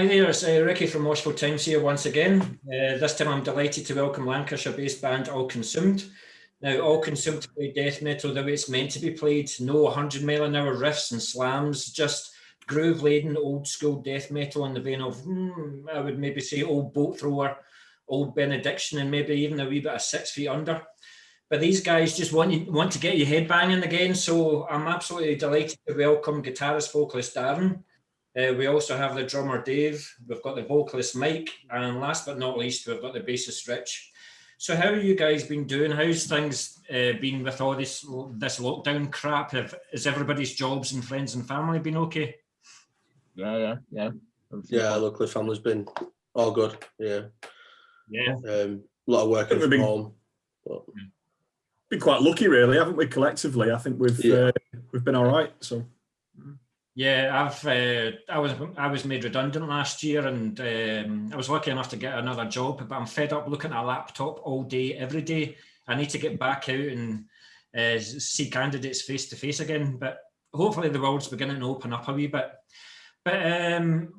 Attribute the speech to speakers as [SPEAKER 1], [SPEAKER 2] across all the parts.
[SPEAKER 1] Hi there, it's Ricky from Moshville Times here once again. This time I'm delighted to welcome Lancashire-based band All Consumed. Now, All Consumed play death metal the way it's meant to be played. No 100-mile-an-hour riffs and slams, just groove-laden, old-school death metal in the vein of, I would maybe say, old Bolt Thrower, old Benediction, and maybe even a wee bit of 6 Feet Under. But these guys just want to get you headbanging again, so I'm absolutely delighted to welcome guitarist vocalist Darren. We also have the drummer Dave, we've got the vocalist Mike, and last but not least, we've got the bassist Rich. So how have you guys been doing? How's things been with all this lockdown crap? Has everybody's jobs and friends and family been okay?
[SPEAKER 2] Yeah.
[SPEAKER 3] Luckily, family's been all good. Yeah. A lot of working from home. But...
[SPEAKER 2] Been quite lucky, really, haven't we? Collectively, I think we've been all right. So.
[SPEAKER 1] Yeah, I was made redundant last year, and I was lucky enough to get another job. But I'm fed up looking at a laptop all day, every day. I need to get back out and see candidates face to face again. But hopefully, the world's beginning to open up a wee bit. But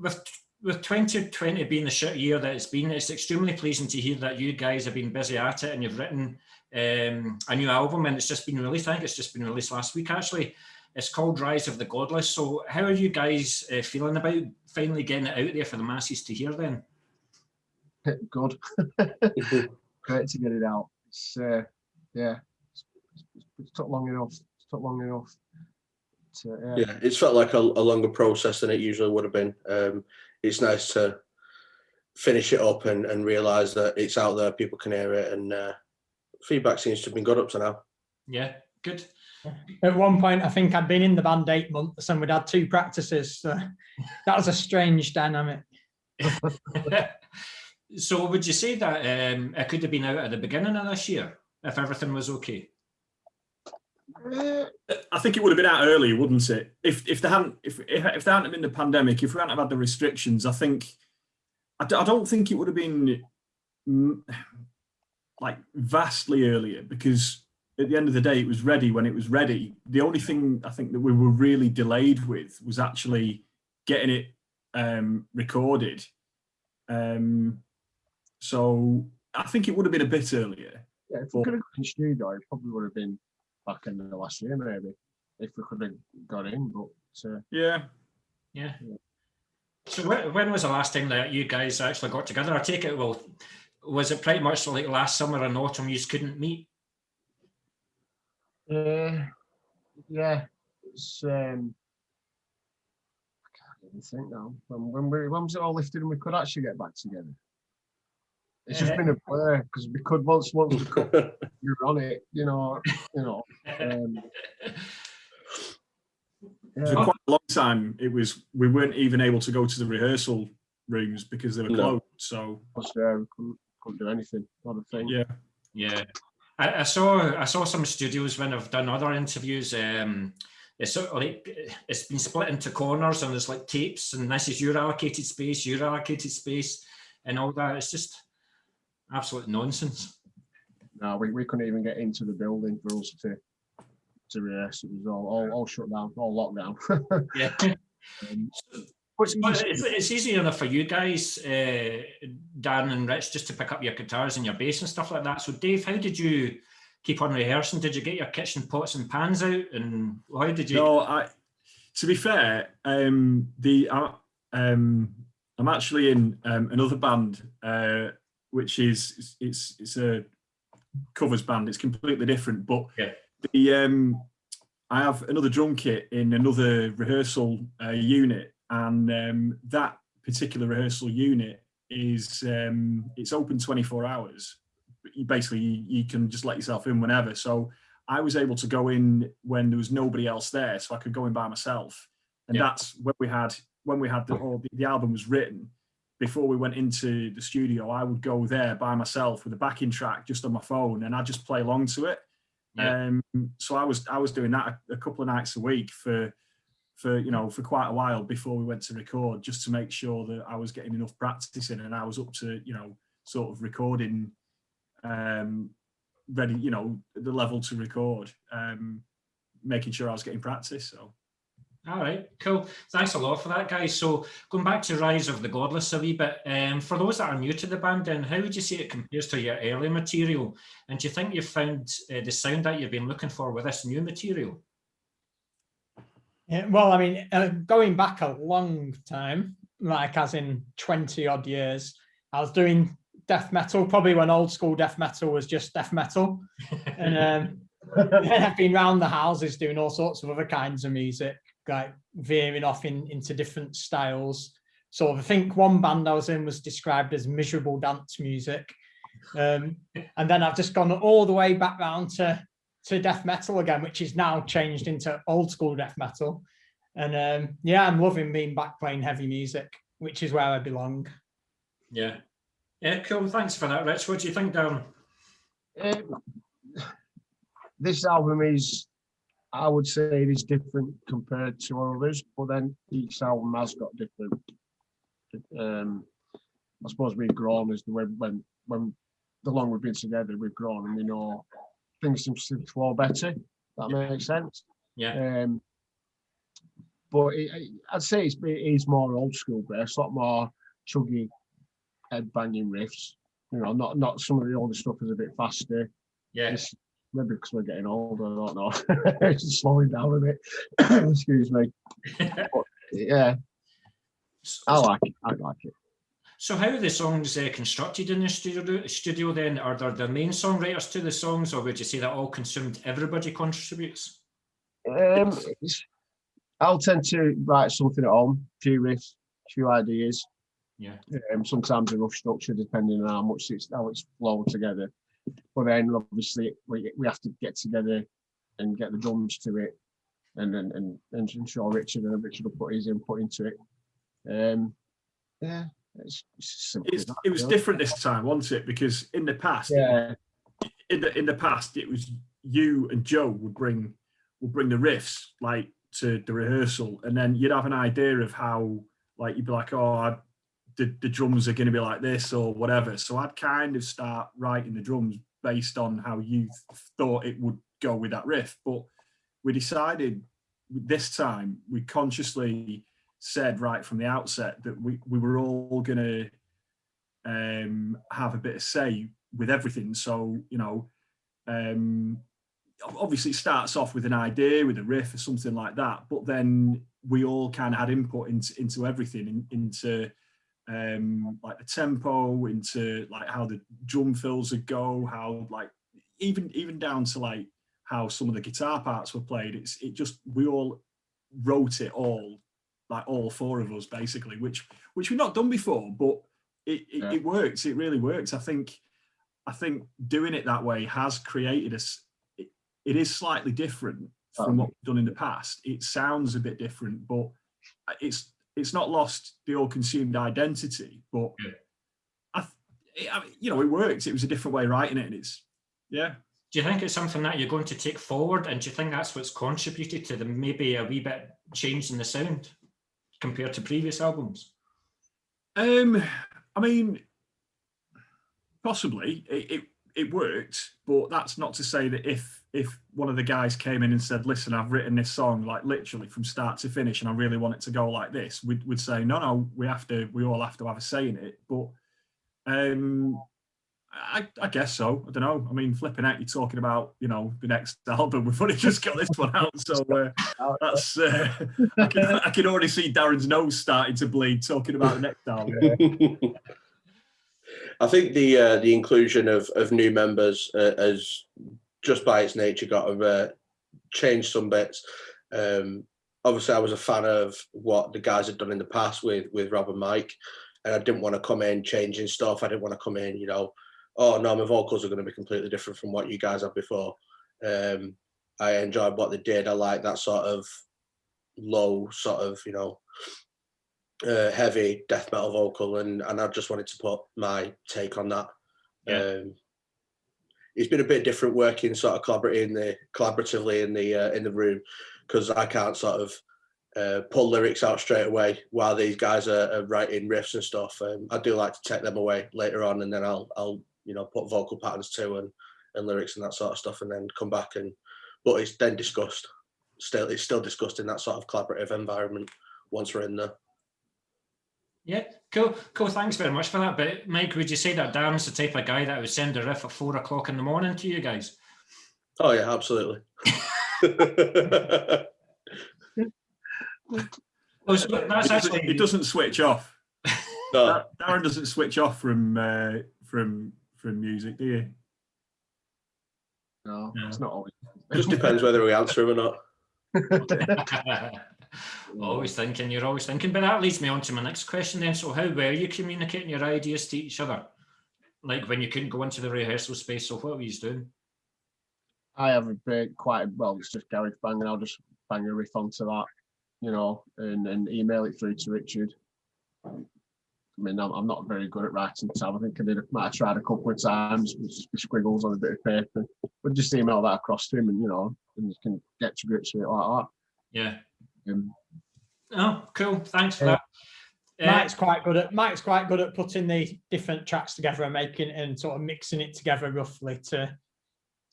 [SPEAKER 1] with 2020 being the shit year that it's been, it's extremely pleasing to hear that you guys have been busy at it and you've written a new album, and it's just been released. I think it's just been released last week, actually. It's called Rise of the Godless. So how are you guys feeling about finally getting it out there for the masses to hear then?
[SPEAKER 4] Good. Great to get it out. It's took long enough.
[SPEAKER 3] It's felt like a longer process than it usually would have been. It's nice to finish it up and realise that it's out there, people can hear it, and feedback seems to have been good up to now.
[SPEAKER 1] Yeah, good.
[SPEAKER 5] At one point, I think I'd been in the band 8 months and we'd had 2 practices. So that was a strange dynamic.
[SPEAKER 1] So would you say that it could have been out at the beginning of this year if everything was okay?
[SPEAKER 2] I think it would have been out earlier, wouldn't it? If there hadn't been the pandemic, if we hadn't had the restrictions, I don't think it would have been like vastly earlier, because at the end of the day, it was ready when it was ready. The only thing I think that we were really delayed with was actually getting it recorded. So I think it would have been a bit earlier.
[SPEAKER 4] Yeah, if we could have got in studio, it probably would have been back in the last year, maybe, if we could have got in. But
[SPEAKER 1] yeah. So when was the last time that you guys actually got together? I take it, well, was it pretty much like last summer and autumn you just couldn't meet?
[SPEAKER 4] It's I can't even think now. When was it all lifted and we could actually get back together? It's just been a blur, because we could once we could, we were on it, you know.
[SPEAKER 2] For quite a long time, we weren't even able to go to the rehearsal rooms because they were closed. So
[SPEAKER 4] we couldn't do anything. Not a thing.
[SPEAKER 1] Yeah. I saw some studios when I've done other interviews. It's sort of like it's been split into corners, and there's like tapes, and this is your allocated space, and all that. It's just absolute nonsense.
[SPEAKER 4] No, we couldn't even get into the building for us to rehearse. It was all shut down, all locked down.
[SPEAKER 1] Yeah. It's easy enough for you guys, Darren and Rich, just to pick up your guitars and your bass and stuff like that. So Dave, how did you keep on rehearsing? Did you get your kitchen pots and pans out, and how did you?
[SPEAKER 2] No, to be fair, I'm actually in another band, which is it's a covers band. It's completely different, but I have another drum kit in another rehearsal unit. And that particular rehearsal unit is it's open 24 hours. You can just let yourself in whenever. So I was able to go in when there was nobody else there, so I could go in by myself. And that's when we had the album was written. Before we went into the studio, I would go there by myself with a backing track just on my phone, and I'd just play along to it. So I was doing that a couple of nights a week for quite a while before we went to record, just to make sure that I was getting enough practice in and I was up to, sort of recording, ready, the level to record, making sure I was getting practice. So
[SPEAKER 1] All right, cool. Thanks a lot for that, guys. So going back to Rise of the Godless a wee bit, for those that are new to the band, then how would you say it compares to your early material? And do you think you've found the sound that you've been looking for with this new material?
[SPEAKER 5] Yeah, well, I mean, going back a long time, like as in 20 odd years, I was doing death metal, probably when old school death metal was just death metal. And then I've been around the houses doing all sorts of other kinds of music, like veering off into different styles. So I think one band I was in was described as miserable dance music. And then I've just gone all the way back round to death metal again, which is now changed into old school death metal. And yeah, I'm loving being back playing heavy music, which is where I belong.
[SPEAKER 1] Yeah. Yeah, cool. Thanks for that, Rich. What do you think, Darren?
[SPEAKER 4] This album is, I would say, it is different compared to others, but then each album has got different. I suppose we've grown as when the longer we've been together, we've grown and we know things seem to flow better. That makes sense.
[SPEAKER 1] Yeah.
[SPEAKER 4] But I'd say it is more old school based, a lot more chuggy, head banging riffs. You know, not some of the older stuff is a bit faster.
[SPEAKER 1] Yeah.
[SPEAKER 4] Maybe because we're getting older, I don't know. It's slowing down a bit. Excuse me. But, yeah, I like it.
[SPEAKER 1] So how are the songs constructed in the studio then? Are there the main songwriters to the songs, or would you say that all consumed, everybody contributes?
[SPEAKER 4] I'll tend to write something at home, a few riffs, a few ideas.
[SPEAKER 1] Yeah.
[SPEAKER 4] Sometimes a rough structure, depending on how it's flowed together. But then obviously we have to get together and get the drums to it, and show Richard, and Richard will put his input into it. Yeah, it's simple.
[SPEAKER 2] It was different this time, wasn't it? Because in the past, in the past, it was you and Joe would bring the riffs like to the rehearsal, and then you'd have an idea of how, like, you'd be like, oh, the drums are going to be like this or whatever. So I'd kind of start writing the drums based on how you thought it would go with that riff. But we decided this time, we consciously said right from the outset that we were all going to have a bit of say with everything. So, you know, obviously it starts off with an idea, with a riff or something like that, but then we all kind of had input into everything, into like the tempo, into like how the drum fills would go, how like even down to like how some of the guitar parts were played. It just, we all wrote it all, like all four of us basically, which we've not done before, but it works. It really works. I think doing it that way has created it is slightly different from what we've done in the past. It sounds a bit different, but it's not lost the all-consumed identity. But you know, it works. It was a different way of writing it, and it's
[SPEAKER 1] Do you think it's something that you're going to take forward, and do you think that's what's contributed to the maybe a wee bit change in the sound compared to previous albums?
[SPEAKER 2] I mean, possibly it worked, but that's not to say that if one of the guys came in and said, listen, I've written this song like literally from start to finish and I really want it to go like this, we'd say no, we all have to have a say in it. But I guess so. I don't know. I mean, flipping out, you're talking about, you know, the next album. We've only just got this one out, so that's I can already see Darren's nose starting to bleed talking about the next album.
[SPEAKER 3] I think the inclusion of new members has just by its nature got to change some bits. Obviously, I was a fan of what the guys had done in the past with Rob and Mike, and I didn't want to come in changing stuff. I didn't want to come in, you know, oh no, my vocals are going to be completely different from what you guys had before. I enjoyed what they did. I like that sort of low, sort of, you know, heavy death metal vocal, and I just wanted to put my take on that. It's been a bit different working sort of collaboratively in the room, because I can't sort of pull lyrics out straight away while these guys are writing riffs and stuff. I do like to take them away later on, and then I'll you know, put vocal patterns to and lyrics and that sort of stuff, and then come back but it's then discussed. it's still discussed in that sort of collaborative environment once we're in there.
[SPEAKER 1] Yeah, cool. Thanks very much for that. But Mike, would you say that Darren's the type of guy that would send a riff at 4 o'clock in the morning to you guys?
[SPEAKER 3] Oh yeah, absolutely.
[SPEAKER 1] Well, so that's actually...
[SPEAKER 2] It doesn't switch off.
[SPEAKER 3] No.
[SPEAKER 2] Darren doesn't switch off from music, do you?
[SPEAKER 4] No, it's not always.
[SPEAKER 3] Just depends whether we answer him or
[SPEAKER 1] You're always thinking. But that leads me on to my next question then. So how were you communicating your ideas to each other? Like when you couldn't go into the rehearsal space, so what were you doing?
[SPEAKER 4] I have a bit it's just garage bang, and I'll just bang a riff onto that, and email it through to Richard. I mean, I'm not very good at writing tab. I think I might have tried a couple of times with squiggles on a bit of paper, but just email that across to him, and and you can get to grips with it like that.
[SPEAKER 1] Yeah. Oh, cool. Thanks for that.
[SPEAKER 5] Mike's quite good at putting the different tracks together and making and sort of mixing it together roughly to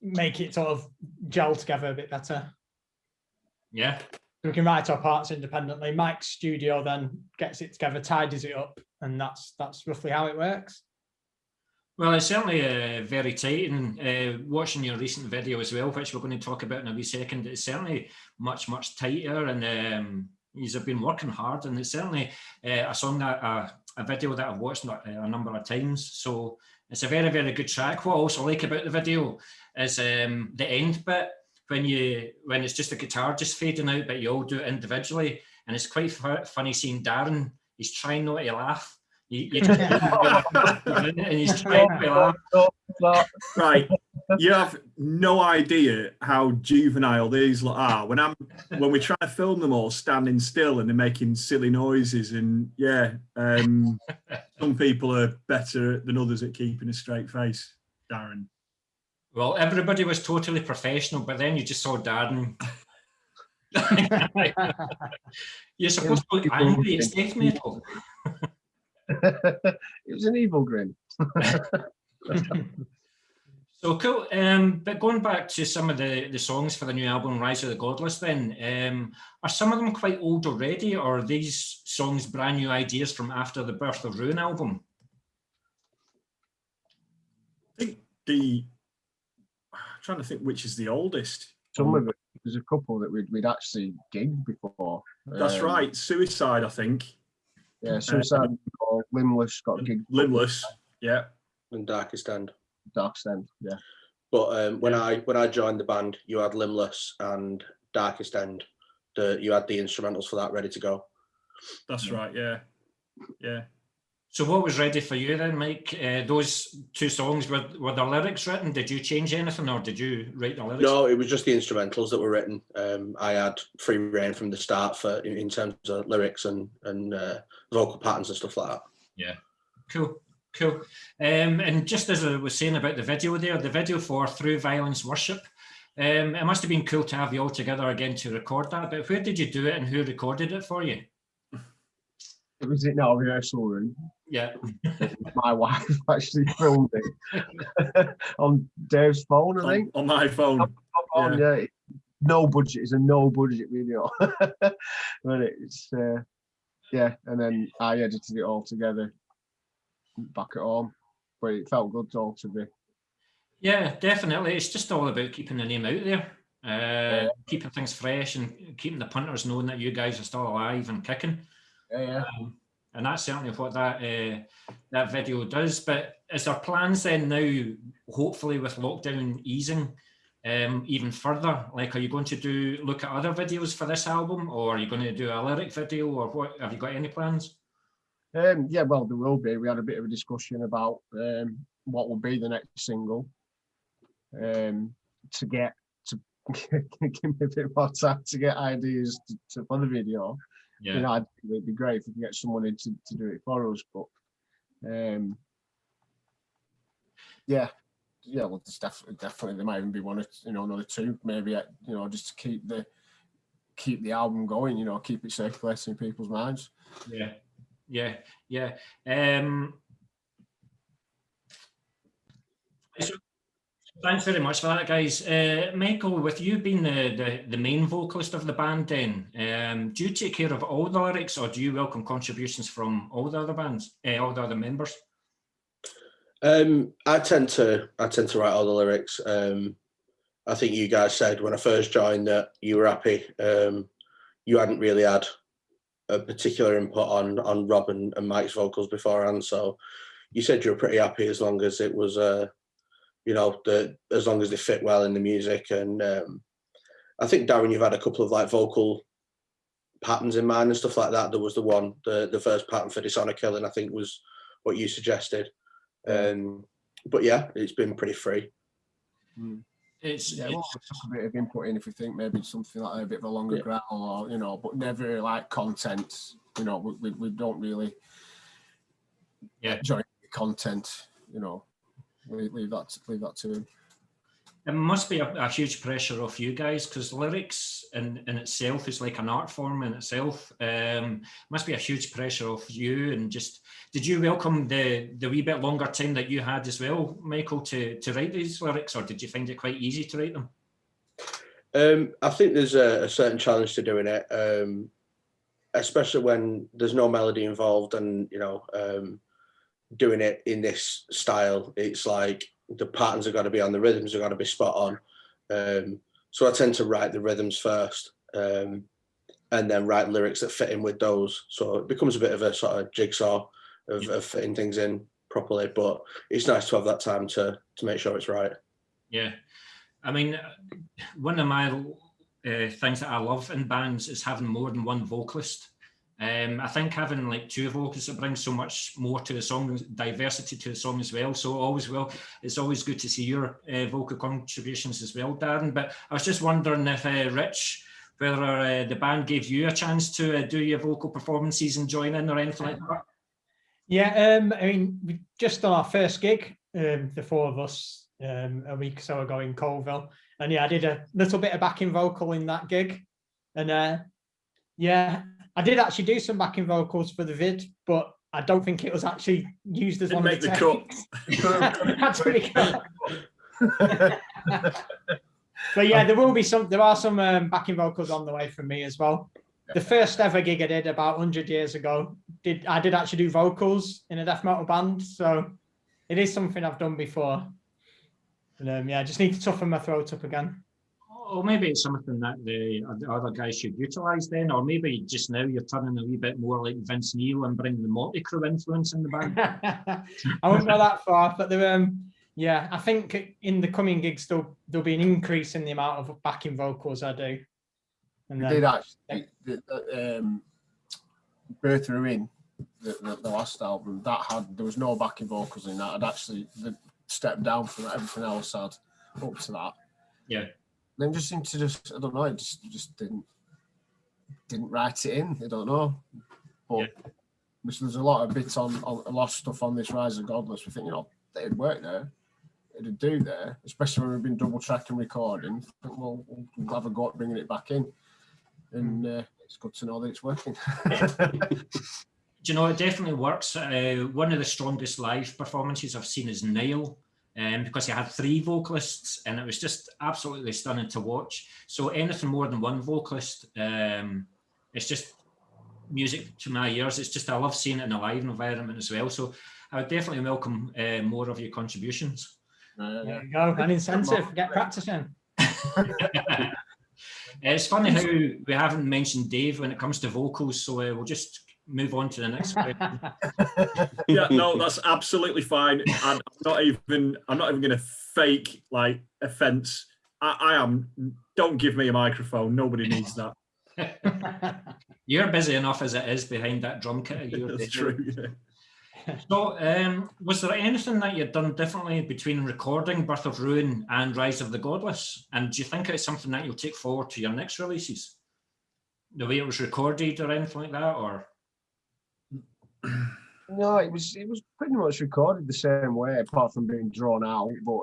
[SPEAKER 5] make it sort of gel together a bit better.
[SPEAKER 1] Yeah.
[SPEAKER 5] We can write our parts independently. Mike's studio then gets it together, tidies it up, and that's roughly how it works.
[SPEAKER 1] Well, it's certainly very tight, and watching your recent video as well, which we're going to talk about in a wee second, it's certainly much tighter, and you've been working hard, and it's certainly a song that a video that I've watched a number of times. So it's a very good track. What I also like about the video is the end bit when it's just a guitar just fading out, but you all do it individually, and it's quite funny seeing Darren. He's trying not to laugh. You just and he's trying to laugh.
[SPEAKER 2] Right, you have no idea how juvenile these lot are. When we try to film them all standing still and they're making silly noises, and some people are better than others at keeping a straight face. Darren.
[SPEAKER 1] Well, everybody was totally professional, but then you just saw Darren. You're supposed to look angry. It's death metal.
[SPEAKER 4] It was an evil grin.
[SPEAKER 1] So cool. But going back to some of the songs for the new album, Rise of the Godless, then, are some of them quite old already, or are these songs brand new ideas from after the Birth of Ruin album?
[SPEAKER 2] I think I'm trying to think which is the oldest.
[SPEAKER 4] Some of it, there's a couple that we'd actually gigged before.
[SPEAKER 2] That's right. Suicide, I think.
[SPEAKER 4] Yeah, Suicide or Limbless got gigged.
[SPEAKER 2] Limbless, yeah.
[SPEAKER 3] and Darkest End.
[SPEAKER 4] Darkest End, yeah.
[SPEAKER 3] But when I joined the band, you had Limbless and Darkest End. You had the instrumentals for that ready to go.
[SPEAKER 2] That's right, yeah.
[SPEAKER 1] So what was ready for you then, Mike? Those two songs, were there lyrics written? Did you change anything, or did you write the lyrics?
[SPEAKER 3] No, it was just the instrumentals that were written. I had free reign from the start in terms of lyrics and vocal patterns and stuff like that.
[SPEAKER 1] Yeah, cool. And just as I was saying about the video there, the video for Through Violence Worship, it must have been cool to have you all together again to record that, but where did you do it and who recorded it for you?
[SPEAKER 4] It was in our rehearsal room.
[SPEAKER 1] Yeah.
[SPEAKER 4] My wife actually filmed it on Dave's phone, I think.
[SPEAKER 2] On my phone.
[SPEAKER 4] Yeah. No budget. It's a no budget video. But it's and then I edited it all together back at home. But it felt good all to be. Yeah,
[SPEAKER 1] definitely. It's just all about keeping the name out there, keeping things fresh and keeping the punters knowing that you guys are still alive and kicking.
[SPEAKER 4] Yeah.
[SPEAKER 1] And that's certainly what that video does. But is there plans then now, hopefully with lockdown easing even further? Like, are you going to look at other videos for this album, or are you going to do a lyric video, or what? Have you got any plans?
[SPEAKER 4] Yeah, well, there will be. We had a bit of a discussion about what will be the next single to give me a bit more time to get ideas for the video.
[SPEAKER 1] Yeah,
[SPEAKER 4] I think it'd be great if we could get someone in to do it for us. But well, there's definitely there might even be one or another two, maybe just to keep the album going. Keep it circulating in people's minds.
[SPEAKER 1] Yeah. Thanks very much for that, guys. Michael, with you being the main vocalist of the band then, do you take care of all the lyrics, or do you welcome contributions from all the other bands, all the other members?
[SPEAKER 3] I tend to write all the lyrics. I think you guys said when I first joined that you were happy. You hadn't really had a particular input on Rob and Mike's vocals beforehand, so you said you were pretty happy as long as it was as long as they fit well in the music. And I think, Darren, you've had a couple of like vocal patterns in mind and stuff like that. There was the first pattern for Dishonor Killing, I think, was what you suggested. But yeah, it's been pretty free.
[SPEAKER 1] It's
[SPEAKER 4] a bit of input in if we think maybe something like a bit of a longer growl, or but never like content. We don't really enjoy content. Leave that to him.
[SPEAKER 1] It must be a huge pressure off you guys, because lyrics in itself is like an art form in itself. Must be a huge pressure off you. And just, did you welcome the wee bit longer time that you had as well, Michael, to write these lyrics, or did you find it quite easy to write them?
[SPEAKER 3] I think there's a certain challenge to doing it, especially when there's no melody involved, and doing it in this style, it's like the patterns have got to be on, the rhythms have got to be spot on. So I tend to write the rhythms first, and then write lyrics that fit in with those. So it becomes a bit of a sort of jigsaw of fitting things in properly. But it's nice to have that time to make sure it's right. Yeah.
[SPEAKER 1] I mean, one of my things that I love in bands is having more than one vocalist. I think having like two vocals, it brings so much more to the song, diversity to the song as well. So it's always good to see your vocal contributions as well, Darren. But I was just wondering if Rich, whether the band gave you a chance to do your vocal performances and join in or anything like that.
[SPEAKER 5] Yeah, I mean, we just done our first gig, the four of us, a week or so ago in Colville, and I did a little bit of backing vocal in that gig, and I did actually do some backing vocals for the vid, but I don't think it was actually used as one of the takes. Had to be cut. But yeah, there are some backing vocals on the way from me as well. The first ever gig I did about 100 years ago, I did actually do vocals in a death metal band, so it is something I've done before. And I just need to toughen my throat up again.
[SPEAKER 1] Or maybe it's something that the other guys should utilise then, or maybe just now you're turning a wee bit more like Vince Neil and bringing the Motley Crue influence in the band.
[SPEAKER 5] I wouldn't go that far, but I think in the coming gigs there'll be an increase in the amount of backing vocals I do. And
[SPEAKER 4] did actually Birth of Ruin, the last album, there was no backing vocals in that. I'd actually stepped down from everything else I'd up to that.
[SPEAKER 1] Yeah.
[SPEAKER 4] Then just seemed to I don't know, it just didn't write it in. I don't know. But there's a lot of bits on a lot of stuff on this Rise of Godless. We think, it'd work there. It'd do there, especially when we've been double tracking recording. I think, we'll have a go at bringing it back in. And it's good to know that it's working.
[SPEAKER 1] Do you know, it definitely works. One of the strongest live performances I've seen is Niall. Because he had three vocalists and it was just absolutely stunning to watch. So anything more than one vocalist, it's just music to my ears. It's just, I love seeing it in a live environment as well. So I would definitely welcome more of your contributions.
[SPEAKER 5] There you go, an incentive, get practicing.
[SPEAKER 1] It's funny how we haven't mentioned Dave when it comes to vocals, so we'll just move on to the next question.
[SPEAKER 2] Yeah, no, that's absolutely fine. I'm not even going to fake like offense. I am. Don't give me a microphone. Nobody needs that.
[SPEAKER 1] You're busy enough as it is behind that drum kit of yours.
[SPEAKER 2] That's true. Yeah.
[SPEAKER 1] So, was there anything that you'd done differently between recording Birth of Ruin and Rise of the Godless? And do you think it's something that you'll take forward to your next releases? The way it was recorded or anything like that, or?
[SPEAKER 4] No, it was pretty much recorded the same way, apart from being drawn out. But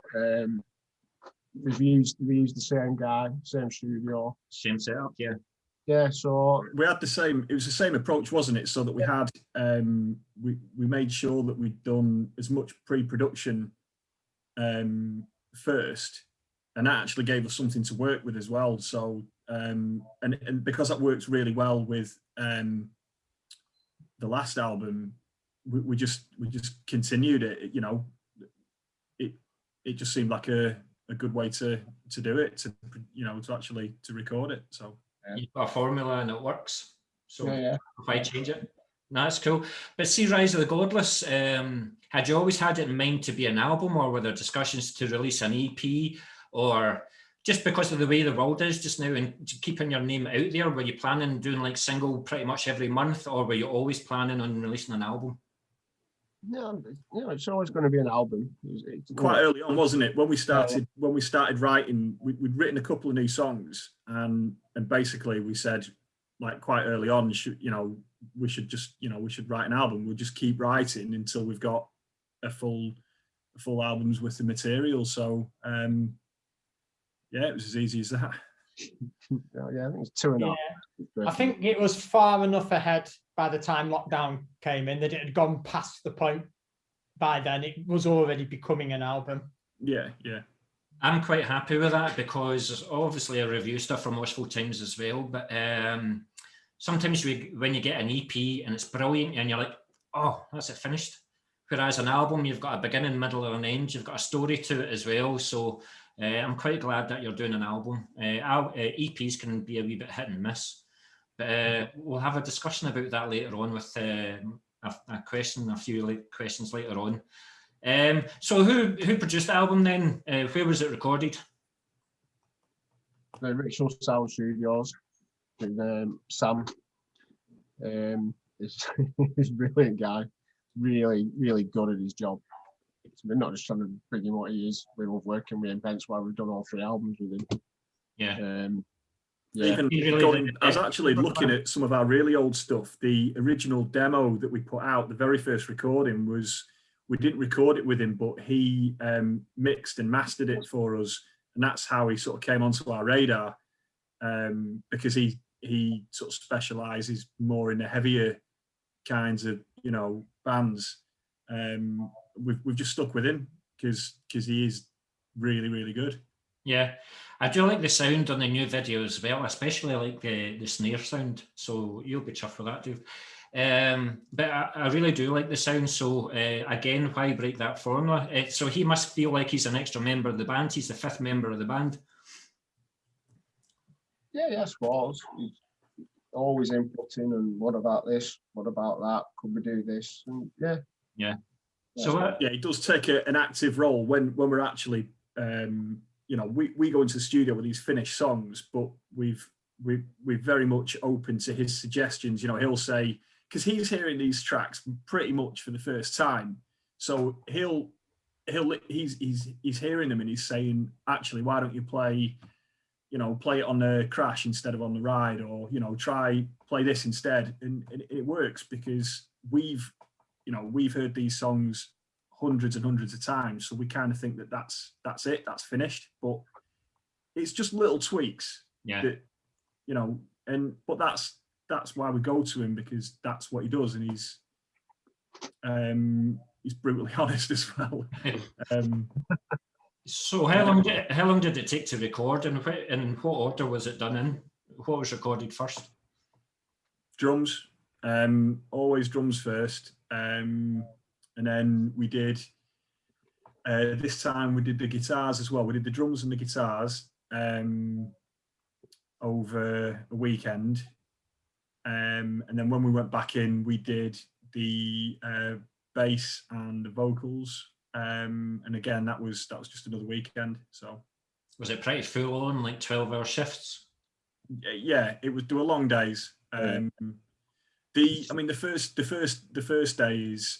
[SPEAKER 4] we used the same guy, same studio,
[SPEAKER 1] same setup. Yeah.
[SPEAKER 4] Yeah. So
[SPEAKER 2] we had the same. It was the same approach, wasn't it? So that we had we made sure that we'd done as much pre-production first, and that actually gave us something to work with as well. So and because that works really well with the last album, we just continued it. You know, it just seemed like a good way to do it, to actually to record it. So
[SPEAKER 1] you've got a formula and it works. So
[SPEAKER 4] Yeah.
[SPEAKER 1] why change it? No, that's cool. But see, Rise of the Godless, had you always had it in mind to be an album, or were there discussions to release an EP, or just because of the way the world is just now and keeping your name out there, were you planning on doing like single pretty much every month, or were you always planning on releasing an album?
[SPEAKER 4] No, it's always going to be an album. It's
[SPEAKER 2] quite early on, wasn't it? When we started writing, we'd written a couple of new songs, and basically we said, like, quite early on, we should write an album. We'll just keep writing until we've got a full album's worth of material. So it was as easy as that.
[SPEAKER 4] Yeah, I think it's 2.5.
[SPEAKER 5] I think it was far enough ahead by the time lockdown came in that it had gone past the point. By then, it was already becoming an album.
[SPEAKER 2] Yeah.
[SPEAKER 1] I'm quite happy with that, because obviously I review stuff from Moshville Times as well, but sometimes when you get an EP and it's brilliant and you're like, oh, that's it, finished. Whereas an album, you've got a beginning, middle, and an end. You've got a story to it as well. So I'm quite glad that you're doing an album. EPs can be a wee bit hit and miss. But we'll have a discussion about that later on with a few questions later on. So who produced the album then? Where was it recorded?
[SPEAKER 4] The Ritual Sound Studios with Sam. He's a brilliant guy. Really, really good at his job. We're not just trying to bring him what he is. We love working with him. Hence why we've done all 3 albums with him.
[SPEAKER 1] Yeah.
[SPEAKER 2] I was actually looking at some of our really old stuff. The original demo that we put out, the very first recording, we didn't record it with him, but he mixed and mastered it for us, and that's how he sort of came onto our radar, because he sort of specialises more in the heavier kinds of bands. We've just stuck with him because he is really, really good.
[SPEAKER 1] Yeah, I do like the sound on the new video as well, especially like the snare sound. So you'll be chuffed for that, Dave. But I really do like the sound. So again, why break that formula? So he must feel like he's an extra member of the band. He's the 5th member of the band.
[SPEAKER 4] Yeah, I suppose. He's always inputting, and what about this? What about that? Could we do this? And
[SPEAKER 1] yeah. So
[SPEAKER 2] he does take an active role when we're actually. We go into the studio with these finished songs, but we're very much open to his suggestions. He'll say, because he's hearing these tracks pretty much for the first time, so he's hearing them and he's saying, actually, why don't you play it on the crash instead of on the ride, or play this instead, and it works because we've heard these songs hundreds and hundreds of times, so we kind of think that that's it, that's finished. But it's just little tweaks that but that's why we go to him, because that's what he does, and he's brutally honest as well.
[SPEAKER 1] So how long did it take to record, and in what order was it done in? What was recorded first?
[SPEAKER 2] Drums, always drums first. And then we did, this time we did the guitars as well. We did the drums and the guitars over a weekend. And then when we went back in, we did the bass and the vocals. And again, that was just another weekend. So
[SPEAKER 1] was it pretty full on, like 12-hour shifts?
[SPEAKER 2] Yeah, there were long days. The first day is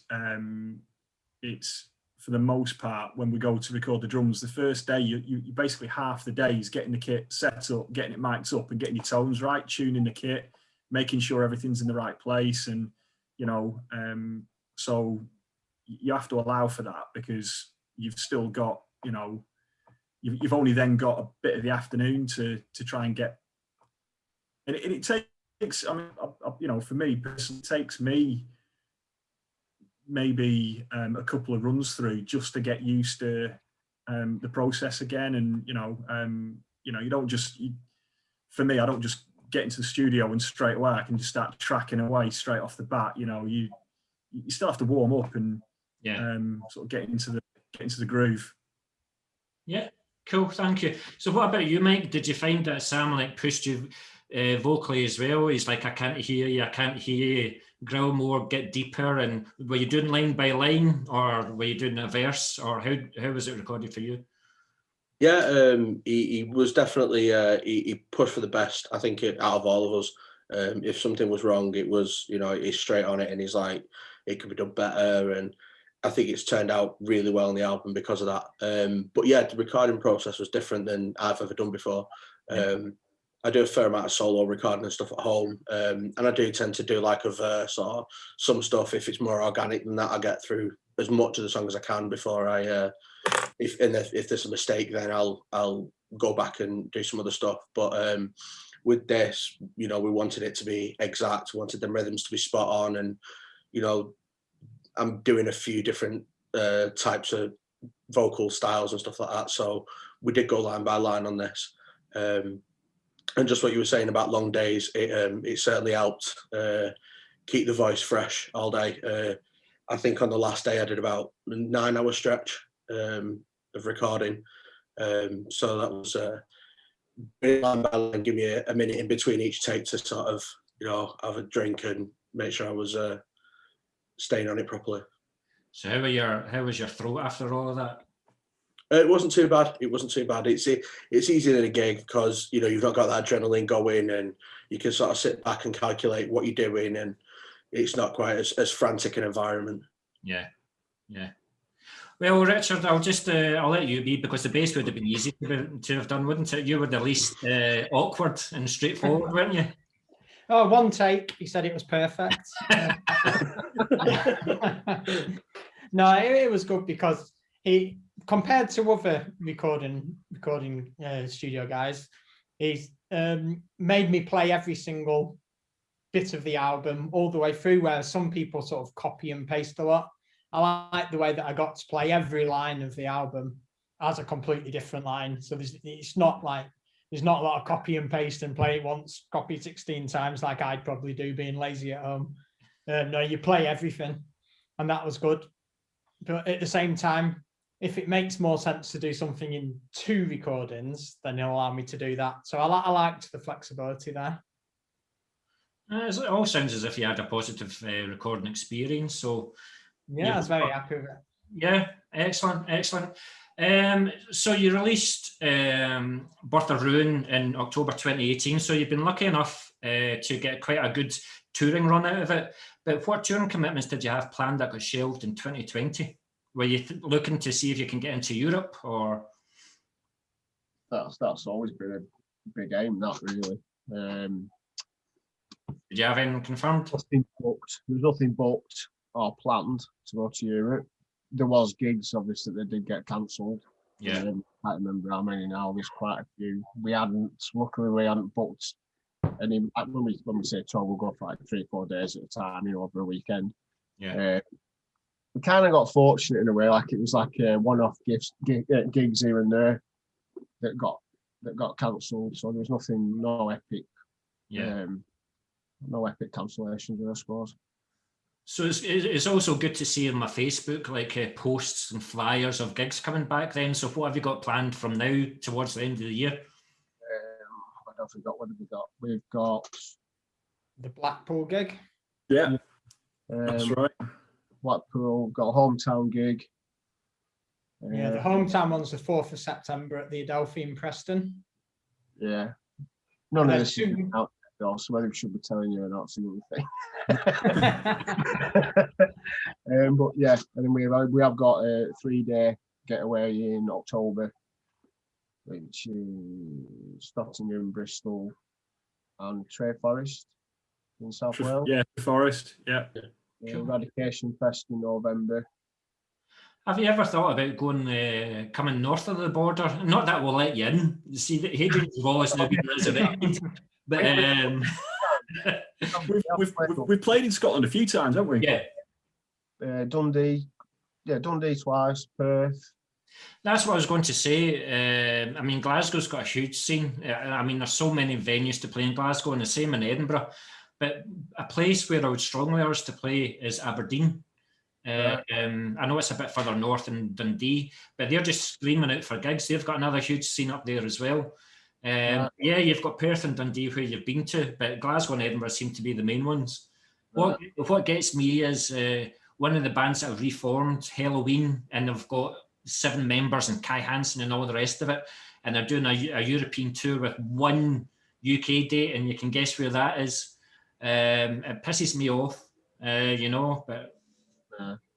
[SPEAKER 2] it's, for the most part, when we go to record the drums, the first day you basically half the day is getting the kit set up, getting it mic'd up, and getting your tones right, tuning the kit, making sure everything's in the right place, and so you have to allow for that, because you've still got you've only then got a bit of the afternoon to try and get, and it takes. For me personally, it takes me maybe a couple of runs through just to get used to the process again. And you don't just. For me, I don't just get into the studio and straight away I can just start tracking away straight off the bat. You still have to warm up and sort of get into the groove.
[SPEAKER 1] Yeah, cool. Thank you. So, what about you, Mike? Did you find that Sam pushed you vocally as well? He's like, I can't hear you. I can't hear you. Growl more, get deeper. And were you doing line by line, or were you doing a verse, or how was it recorded for you?
[SPEAKER 3] Yeah, he was definitely he pushed for the best. I think out of all of us, if something was wrong, it was he's straight on it and he's like it could be done better. And I think it's turned out really well on the album because of that. But yeah, the recording process was different than I've ever done before. I do a fair amount of solo recording and stuff at home, and I do tend to do like a verse or some stuff. If it's more organic than that, I get through as much of the song as I can before I. If there's a mistake, then I'll go back and do some other stuff. But with this, we wanted it to be exact, wanted the rhythms to be spot on, and I'm doing a few different types of vocal styles and stuff like that. So we did go line by line on this. And just what you were saying about long days, it certainly helped keep the voice fresh all day. I think on the last day I did about a 9-hour stretch of recording. So that was line by line, give me a minute in between each take to sort of, have a drink and make sure I was staying on it properly.
[SPEAKER 1] So how was your throat after all of that?
[SPEAKER 3] It wasn't too bad. It's easier than a gig because you've not got that adrenaline going, and you can sort of sit back and calculate what you're doing, and it's not quite as frantic an environment.
[SPEAKER 1] Yeah. Well, Richard, I'll let you be, because the bass would have been easy to have done, wouldn't it? You were the least awkward and straightforward, weren't you?
[SPEAKER 5] Oh, one take. He said it was perfect. No, it was good because he, compared to other recording studio guys, he's made me play every single bit of the album all the way through, where some people sort of copy and paste a lot. I like the way that I got to play every line of the album as a completely different line. So there's not a lot of copy and paste and play it once, copy 16 times like I'd probably do being lazy at home. No, you play everything, and that was good. But at the same time, if it makes more sense to do something in 2 recordings, then it'll allow me to do that. So I liked the flexibility there.
[SPEAKER 1] It all sounds as if you had a positive recording experience. So
[SPEAKER 5] yeah, I was very happy with it.
[SPEAKER 1] Yeah, excellent. So you released Birth of Ruin in October 2018. So you've been lucky enough to get quite a good touring run out of it. But what touring commitments did you have planned that got shelved in 2020? Were you looking to see if you can get into Europe, or?
[SPEAKER 4] That's always been a big aim, that really.
[SPEAKER 1] Did you have anything confirmed?
[SPEAKER 4] Nothing booked. There was nothing booked or planned to go to Europe. There was gigs, obviously, that did get cancelled.
[SPEAKER 1] Yeah.
[SPEAKER 4] I can't remember how many now. There's quite a few. Luckily, we hadn't booked any. When we say tour, we'll go for like 3-4 days at a time, over a weekend.
[SPEAKER 1] Yeah.
[SPEAKER 4] We kind of got fortunate in a way. Like it was like one-off gigs here and there that got cancelled. So there was no epic.
[SPEAKER 1] Yeah.
[SPEAKER 4] No epic cancellations, I suppose.
[SPEAKER 1] So it's also good to see on my Facebook posts and flyers of gigs coming back then. So what have you got planned from now towards the end of the year?
[SPEAKER 4] I don't forget what have we got. We've got
[SPEAKER 5] the Blackpool gig.
[SPEAKER 2] Yeah, that's right.
[SPEAKER 4] Blackpool, got a hometown gig.
[SPEAKER 5] Yeah, the hometown one's the 4th of September at the Adelphi in Preston.
[SPEAKER 4] Yeah. None of this is out there, so whether we should be telling you or not, it's another thing. But yeah, and then we have got a 3-day getaway in October, which is Nottingham, Bristol, and Trey Forest in South Wales.
[SPEAKER 2] Yeah, Forest. Yeah.
[SPEAKER 1] Cool.
[SPEAKER 4] Eradication Fest in November.
[SPEAKER 1] Have you ever thought about going coming north of the border? Not that we'll let you in. See, the Hadrian's Wall has now been resurrected. But
[SPEAKER 2] we've played in Scotland a few times, haven't we?
[SPEAKER 1] Yeah.
[SPEAKER 4] Dundee twice, Perth,
[SPEAKER 1] That's what I was going to say. I mean, Glasgow's got a huge scene. I mean, there's so many venues to play in Glasgow, and the same in Edinburgh. But a place where I would strongly urge to play is Aberdeen. I know it's a bit further north than Dundee, but they're just screaming out for gigs. They've got another huge scene up there as well. Yeah, you've got Perth and Dundee where you've been to, but Glasgow and Edinburgh seem to be the main ones. What gets me is one of the bands that have reformed, Halloween, and they've got 7 members and Kai Hansen and all the rest of it, and they're doing a European tour with one UK date, and you can guess where that is. It pisses me off, but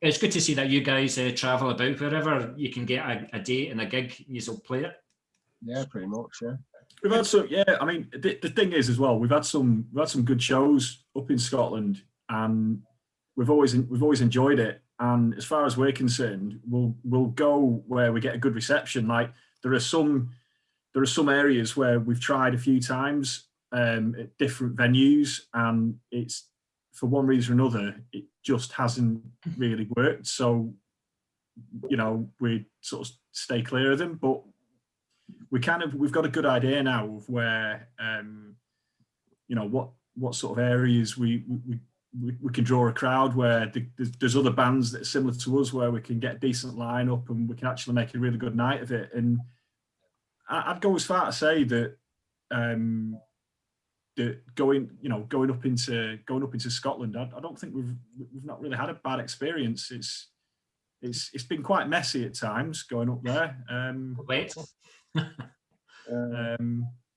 [SPEAKER 1] it's good to see that you guys travel about wherever you can get a date and a gig, you'll play it.
[SPEAKER 4] Yeah, pretty much. Yeah,
[SPEAKER 2] we've had some. Yeah, I mean, the thing is as well, we've had some good shows up in Scotland, and we've always enjoyed it. And as far as we're concerned, we'll go where we get a good reception. Like there are some areas where we've tried a few times at different venues, and it's for one reason or another, it just hasn't really worked. So, we sort of stay clear of them. But we've got a good idea now of where, what sort of areas we can draw a crowd, where there's other bands that are similar to us, where we can get a decent lineup and we can actually make a really good night of it. And I'd go as far to say that going up into Scotland, I don't think we've not really had a bad experience. It's been quite messy at times going up there.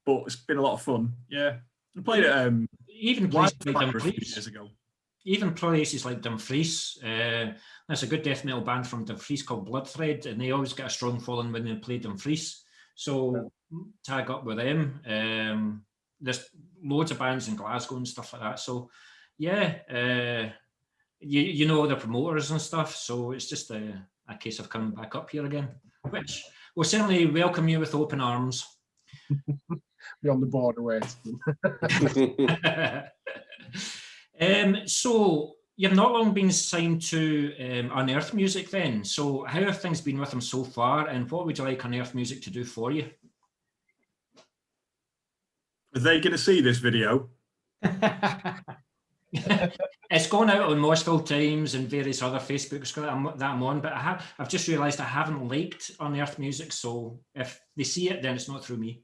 [SPEAKER 2] But it's been a lot of fun. Yeah, I played it.
[SPEAKER 1] Even places like
[SPEAKER 2] Dumfries years ago.
[SPEAKER 1] Even places like Dumfries. There's a good death metal band from Dumfries called Bloodthread, and they always get a strong following when they play Dumfries. So tag up with them. There's loads of bands in Glasgow and stuff like that. So yeah, you know the promoters and stuff. So it's just a case of coming back up here again, which we'll certainly welcome you with open arms.
[SPEAKER 4] Be on the border waiting.
[SPEAKER 1] So you've not long been signed to Unearth Music then. So how have things been with them so far, and what would you like Unearth Music to do for you?
[SPEAKER 2] Are they going to see this video?
[SPEAKER 1] It's gone out on Moshville Times and various other Facebooks that I'm on, but I've just realised I haven't liked Unearth Music, so if they see it, then it's not through me.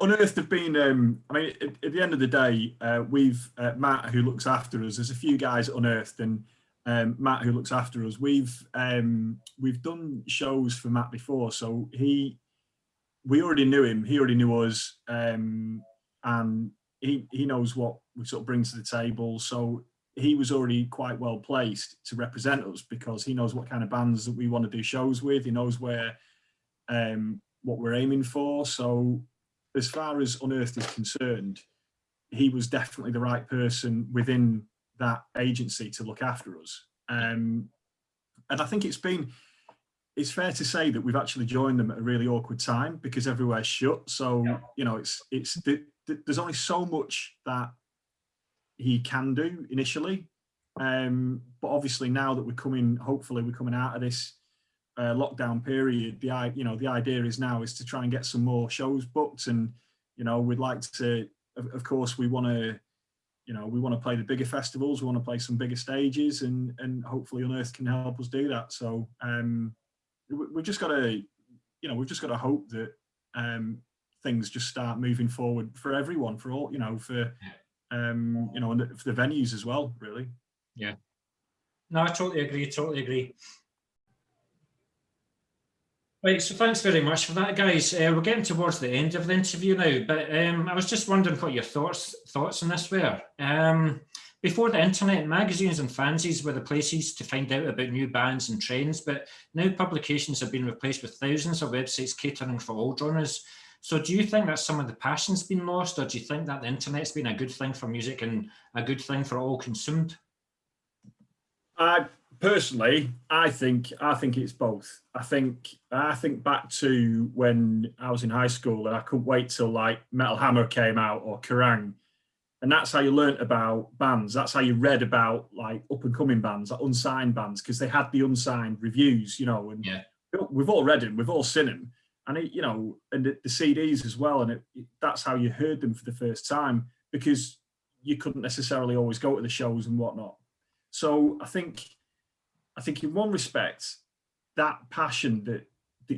[SPEAKER 2] Unearth have been, I mean, at the end of the day, we've, Matt, who looks after us, there's a few guys at Unearthed, and Matt, who looks after us, we've done shows for Matt before, so we already knew him, he already knew us, and he knows what we sort of bring to the table, so he was already quite well placed to represent us, because he knows what kind of bands that we want to do shows with, he knows where what we're aiming for. So as far as Unearthed is concerned, he was definitely the right person within that agency to look after us. And I think it's fair to say that we've actually joined them at a really awkward time, because everywhere's shut. So, there's only so much that he can do initially. But obviously now that hopefully we're coming out of this lockdown period, the idea is to try and get some more shows booked, and we'd like to, of course, we want to play the bigger festivals, we want to play some bigger stages, and hopefully Unearth can help us do that. So we've just got to hope that things just start moving forward for everyone, for all, for the venues as well, really.
[SPEAKER 1] Yeah, no, I totally agree. Right, so thanks very much for that, guys. We're getting towards the end of the interview now, but I was just wondering what your thoughts on this were. Before the internet, magazines and fanzines were the places to find out about new bands and trends, but now publications have been replaced with thousands of websites catering for all genres. So do you think that some of the passion's been lost, or do you think that the internet's been a good thing for music and a good thing for all consumed?
[SPEAKER 2] Personally, I think it's both. I think back to when I was in high school and I couldn't wait till like Metal Hammer came out or Kerrang, And that's how you learnt about bands. That's how you read about like up and coming bands, like unsigned bands, because they had the unsigned reviews, you know, and we've all read them, we've all seen them. And it, you know, and the CDs as well. And that's how you heard them for the first time, because you couldn't necessarily always go to the shows and whatnot. So I think in one respect, that passion that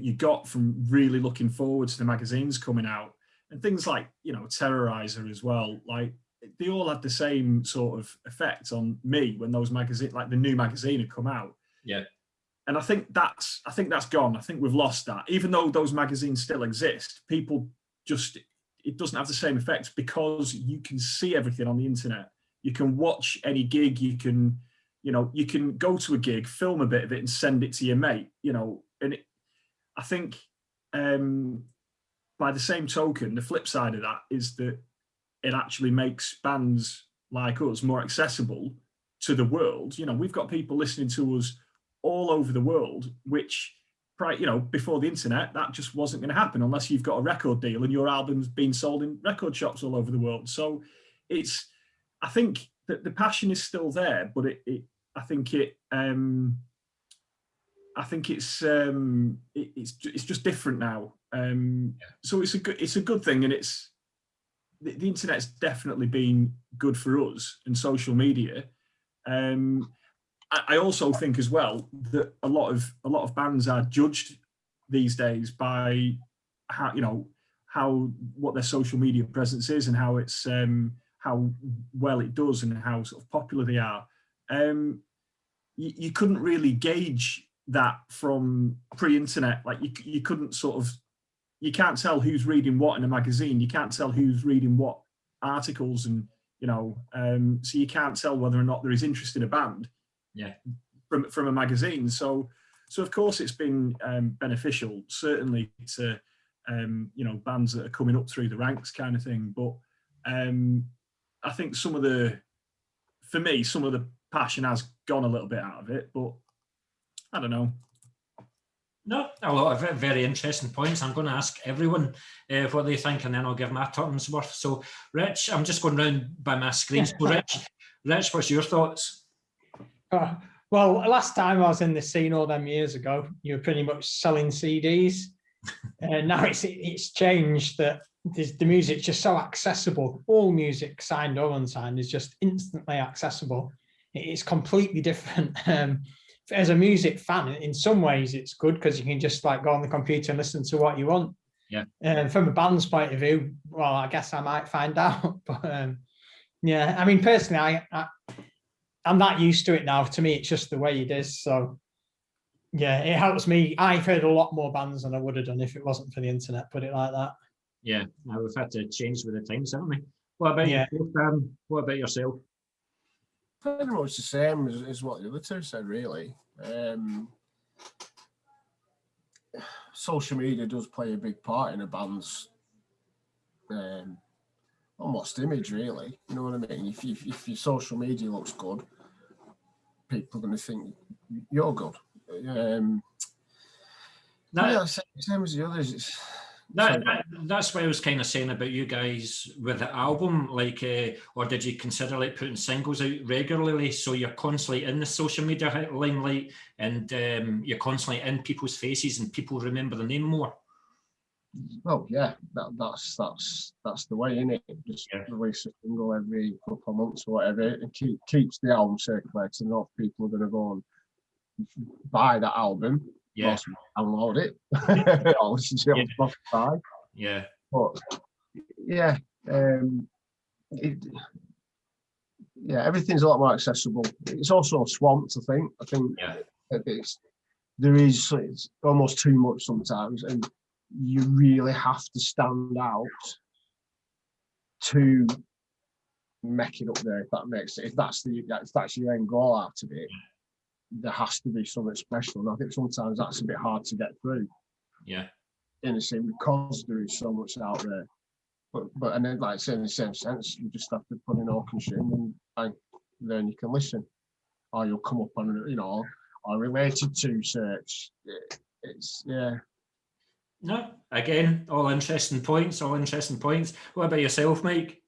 [SPEAKER 2] you got from really looking forward to the magazines coming out, and things like, you know, Terrorizer as well, like they all had the same sort of effect on me when those magazines, like the new magazine had come out.
[SPEAKER 1] Yeah.
[SPEAKER 2] And I think that's gone. I think we've lost that. Even though those magazines still exist, people just, it doesn't have the same effect because you can see everything on the internet. You can watch any gig, you can go to a gig, film a bit of it and send it to your mate, you know. And I think by the same token, the flip side of that is that it actually makes bands like us more accessible to the world. You know, we've got people listening to us all over the world, which, you know, before the internet, that just wasn't going to happen unless you've got a record deal and your album's being sold in record shops all over the world. So I think that the passion is still there, but I think it's just different now. So it's a good thing, and the internet's definitely been good for us and social media. I also think as well that a lot of bands are judged these days by what their social media presence is and how it's how well it does and how sort of popular they are. You couldn't really gauge that from pre-internet. Like you couldn't you can't tell who's reading what in a magazine. You can't tell who's reading what articles, and you know, so you can't tell whether or not there is interest in a band.
[SPEAKER 1] Yeah.
[SPEAKER 2] From a magazine. So of course it's been beneficial, certainly to you know, bands that are coming up through the ranks kind of thing. But I think some of the passion has gone a little bit out of it, but I don't know.
[SPEAKER 1] No, a lot of very interesting points. I'm going to ask everyone what they think, and then I'll give my tuppence worth. So, Rich, I'm just going round by my screen. So, Rich, what's your thoughts?
[SPEAKER 5] Well, last time I was in the scene all them years ago, you were pretty much selling CDs. Now it's changed that the music's just so accessible. All music, signed or unsigned, is just instantly accessible. It's completely different. As a music fan, in some ways it's good because you can just like go on the computer and listen to what you want.
[SPEAKER 1] Yeah.
[SPEAKER 5] From a band's point of view, well, I guess I might find out. But yeah, I mean, personally, I'm not used to it now. To me, it's just the way it is. So yeah, it helps me. I've heard a lot more bands than I would have done if it wasn't for the internet, put it like that.
[SPEAKER 1] Yeah, now we've had to change with the times, haven't we? What about yourself? What about yourself?
[SPEAKER 4] Pretty much the same as what the other two said, really. Social media does play a big part in a band's almost image, really. You know what I mean? If your social media looks good, people are going to think you're good. Same as the others.
[SPEAKER 1] That's what I was kind of saying about you guys with the album, like, or did you consider like putting singles out regularly so you're constantly in the social media limelight and you're constantly in people's faces and people remember the name more?
[SPEAKER 4] Well, yeah, that's the way, innit? Just release a single every couple of months or whatever. It keeps the album circulating. Enough people are going to go and buy that album.
[SPEAKER 1] Yeah,
[SPEAKER 4] download it. I'll listen to it on Spotify.
[SPEAKER 1] Yeah,
[SPEAKER 4] but yeah, everything's a lot more accessible. It's also swamped. I think it's almost too much sometimes, and you really have to stand out to make it up there. If that makes it, if that's your end goal out of it, there has to be something special. And I think sometimes that's a bit hard to get through.
[SPEAKER 1] Yeah.
[SPEAKER 4] In the same, because there is so much out there. But and then, like I say, in the same sense, you just have to put in Auchenstream and then you can listen. Or you'll come up on, you know, or related to search. It's
[SPEAKER 1] No, again, all interesting points. What about yourself, Mike?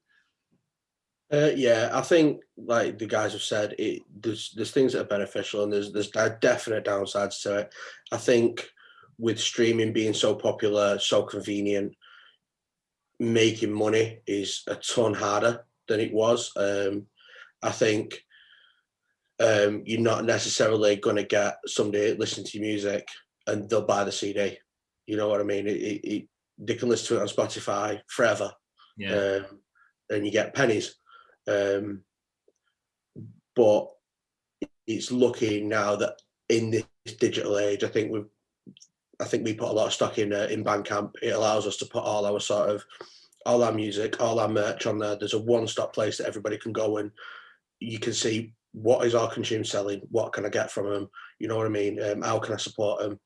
[SPEAKER 3] Yeah, I think like the guys have said, there's things that are beneficial and there's definite downsides to it. I think with streaming being so popular, so convenient, making money is a ton harder than it was. I think you're not necessarily going to get somebody listening to your music and they'll buy the CD. You know what I mean? They can listen to it on Spotify forever,
[SPEAKER 1] Yeah.
[SPEAKER 3] and you get pennies. But it's lucky now that in this digital age, I think we put a lot of stock in Bandcamp. It allows us to put all our music, all our merch on there. There's a one-stop place that everybody can go and you can see what is our consumer selling, what can I get from them, you know what I mean? How can I support them?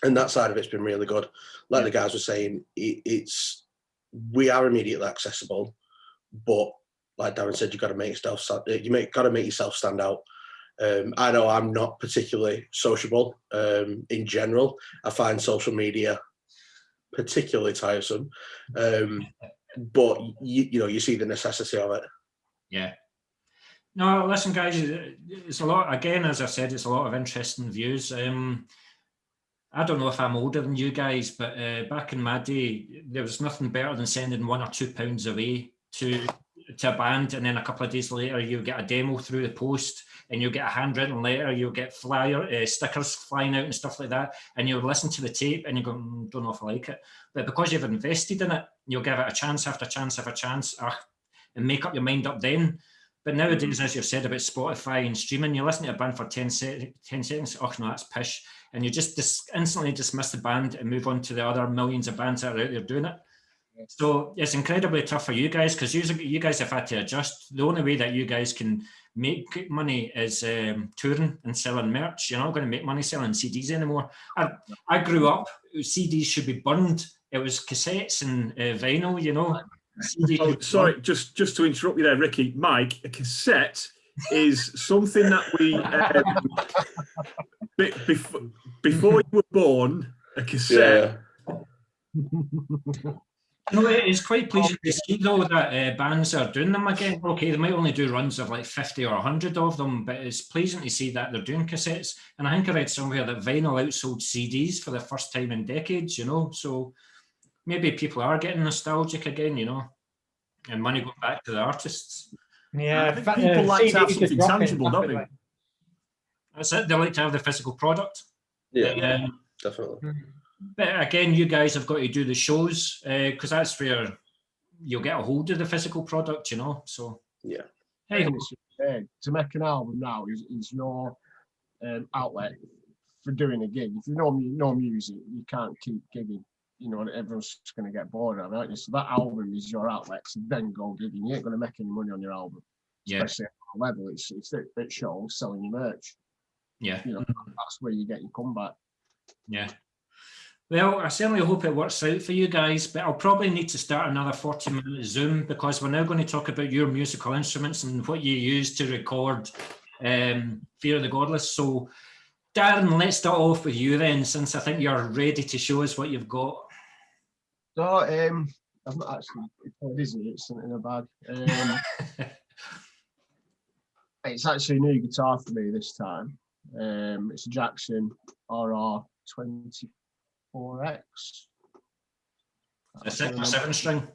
[SPEAKER 3] And that side of it's been really good. Like the guys were saying, we are immediately accessible, but like Darren said, got to make yourself stand out. I know I'm not particularly sociable in general. I find social media particularly tiresome, but you see the necessity of it.
[SPEAKER 1] Yeah. No, listen, guys, it's a lot. Again, as I said, it's a lot of interesting views. I don't know if I'm older than you guys, but back in my day, there was nothing better than sending £1 or £2 away to a band, and then a couple of days later, you get a demo through the post, and you'll get a handwritten letter, you'll get stickers flying out and stuff like that, and you'll listen to the tape, and you go, don't know if I like it. But because you've invested in it, you'll give it a chance after chance after chance, and make up your mind up then. But nowadays, as you've said about Spotify and streaming, you listen to a band for 10 seconds, oh no, that's pish. And you just instantly dismiss the band and move on to the other millions of bands that are out there doing it. Yeah. So it's incredibly tough for you guys because you guys have had to adjust. The only way that you guys can make money is touring and selling merch. You're not going to make money selling CDs anymore. I grew up, CDs should be burned. It was cassettes and vinyl, you know.
[SPEAKER 2] Oh, sorry, just to interrupt you there, Ricky. Mike, a cassette is something that we before you were born. A cassette.
[SPEAKER 3] Yeah.
[SPEAKER 1] No, it's quite pleasing to see though that bands are doing them again. Okay, they might only do runs of like 50 or 100 of them, but it's pleasing to see that they're doing cassettes. And I think I read somewhere that vinyl outsold CDs for the first time in decades. You know, so maybe people are getting nostalgic again, you know, and money going back to the artists.
[SPEAKER 5] Yeah,
[SPEAKER 2] I think people like to have something tangible, don't they?
[SPEAKER 1] That's it. They like to have the physical product.
[SPEAKER 3] Yeah, definitely.
[SPEAKER 1] But again, you guys have got to do the shows because that's where you'll get a hold of the physical product, you know. So
[SPEAKER 3] yeah.
[SPEAKER 4] Hey, to make an album now is your outlet for doing a gig. If you know music, you can't keep gigging. You know, everyone's just going to get bored of it, aren't you? So that album is your outlet. So then go gigging. You ain't going to make any money on your album, especially at our level. It's it shows selling your merch.
[SPEAKER 1] Yeah,
[SPEAKER 4] you know, that's where you get your comeback.
[SPEAKER 1] Yeah. Well, I certainly hope it works out for you guys, but I'll probably need to start another 40-minute Zoom because we're now going to talk about your musical instruments and what you use to record Fear of the Godless. So, Darren, let's start off with you then, since I think you're ready to show us what you've got.
[SPEAKER 4] So, I'm not actually, it's in a bag. It's actually a new guitar for me this time. It's a Jackson RR24X.
[SPEAKER 1] A 7-string?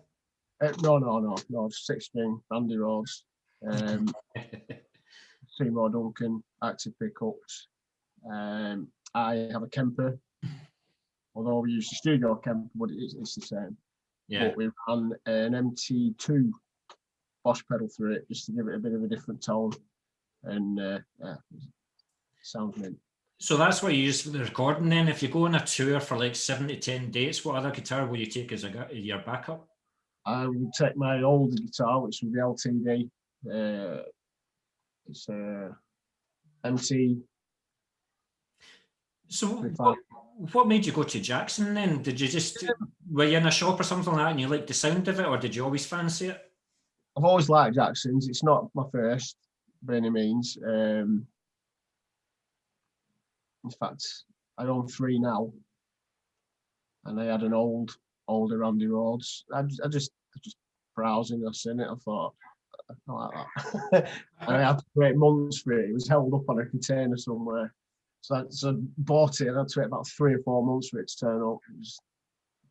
[SPEAKER 4] No, 6-string, Randy Rhodes. Seymour Duncan, active pickups. I have a Kemper, although we use the studio Kemper, but it's the same.
[SPEAKER 1] Yeah.
[SPEAKER 4] But we ran an MT2 Bosch pedal through it just to give it a bit of a different tone, and sounds mint.
[SPEAKER 1] So that's what you use for the recording then? If you go on a tour for like 7 to 10 dates, what other guitar will you take as your backup? I
[SPEAKER 4] would take my older guitar, which was the LTD. It's MT.
[SPEAKER 1] So what made you go to Jackson then? Did you were you in a shop or something like that and you liked the sound of it, or did you always fancy it?
[SPEAKER 4] I've always liked Jacksons. It's not my first by any means. In fact, I own 3 now, and I had an older Randy Rhodes. I just browsing, I seen it. I thought that. And I had to wait months for it. It was held up on a container somewhere. So I bought it and I had to wait about 3 or 4 months for it to turn up. It was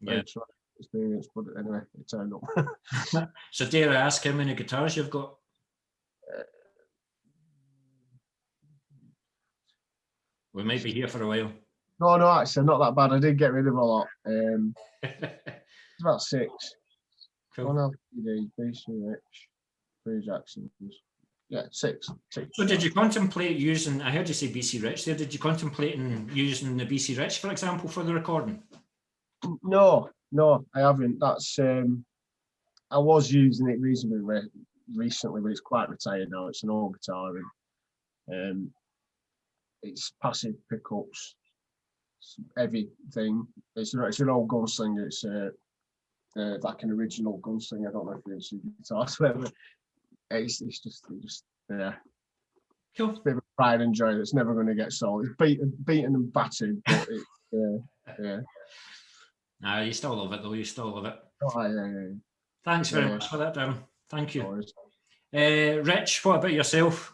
[SPEAKER 4] very traumatic experience, but anyway, it turned up.
[SPEAKER 1] So dare I ask how many guitars you've got? We might be here for a while.
[SPEAKER 4] No, actually, not that bad. I did get rid of a lot. It's about 6.
[SPEAKER 1] Cool.
[SPEAKER 4] 1 LCD, BC Rich, 3 Jacksons. Yeah, 6.
[SPEAKER 1] So did you contemplate using, I heard you say BC Rich there, did you contemplate using the BC Rich, for example, for the recording?
[SPEAKER 4] No, I haven't. That's I was using it reasonably recently, but it's quite retired now. It's an old guitar and it's passive pickups. It's everything. It's an old gunslinger. It's like an original gunslinger. I don't know if you've seen guitars, but it's just yeah.
[SPEAKER 1] Cool.
[SPEAKER 4] It's a bit of a pride and joy that's never going to get sold. It's beaten and battered, but yeah.
[SPEAKER 1] Nah, you still love it though. You still love it.
[SPEAKER 4] Oh, yeah.
[SPEAKER 1] Thanks very much for that, Darren. Thank you.
[SPEAKER 4] No worries.
[SPEAKER 1] Rich, what about yourself?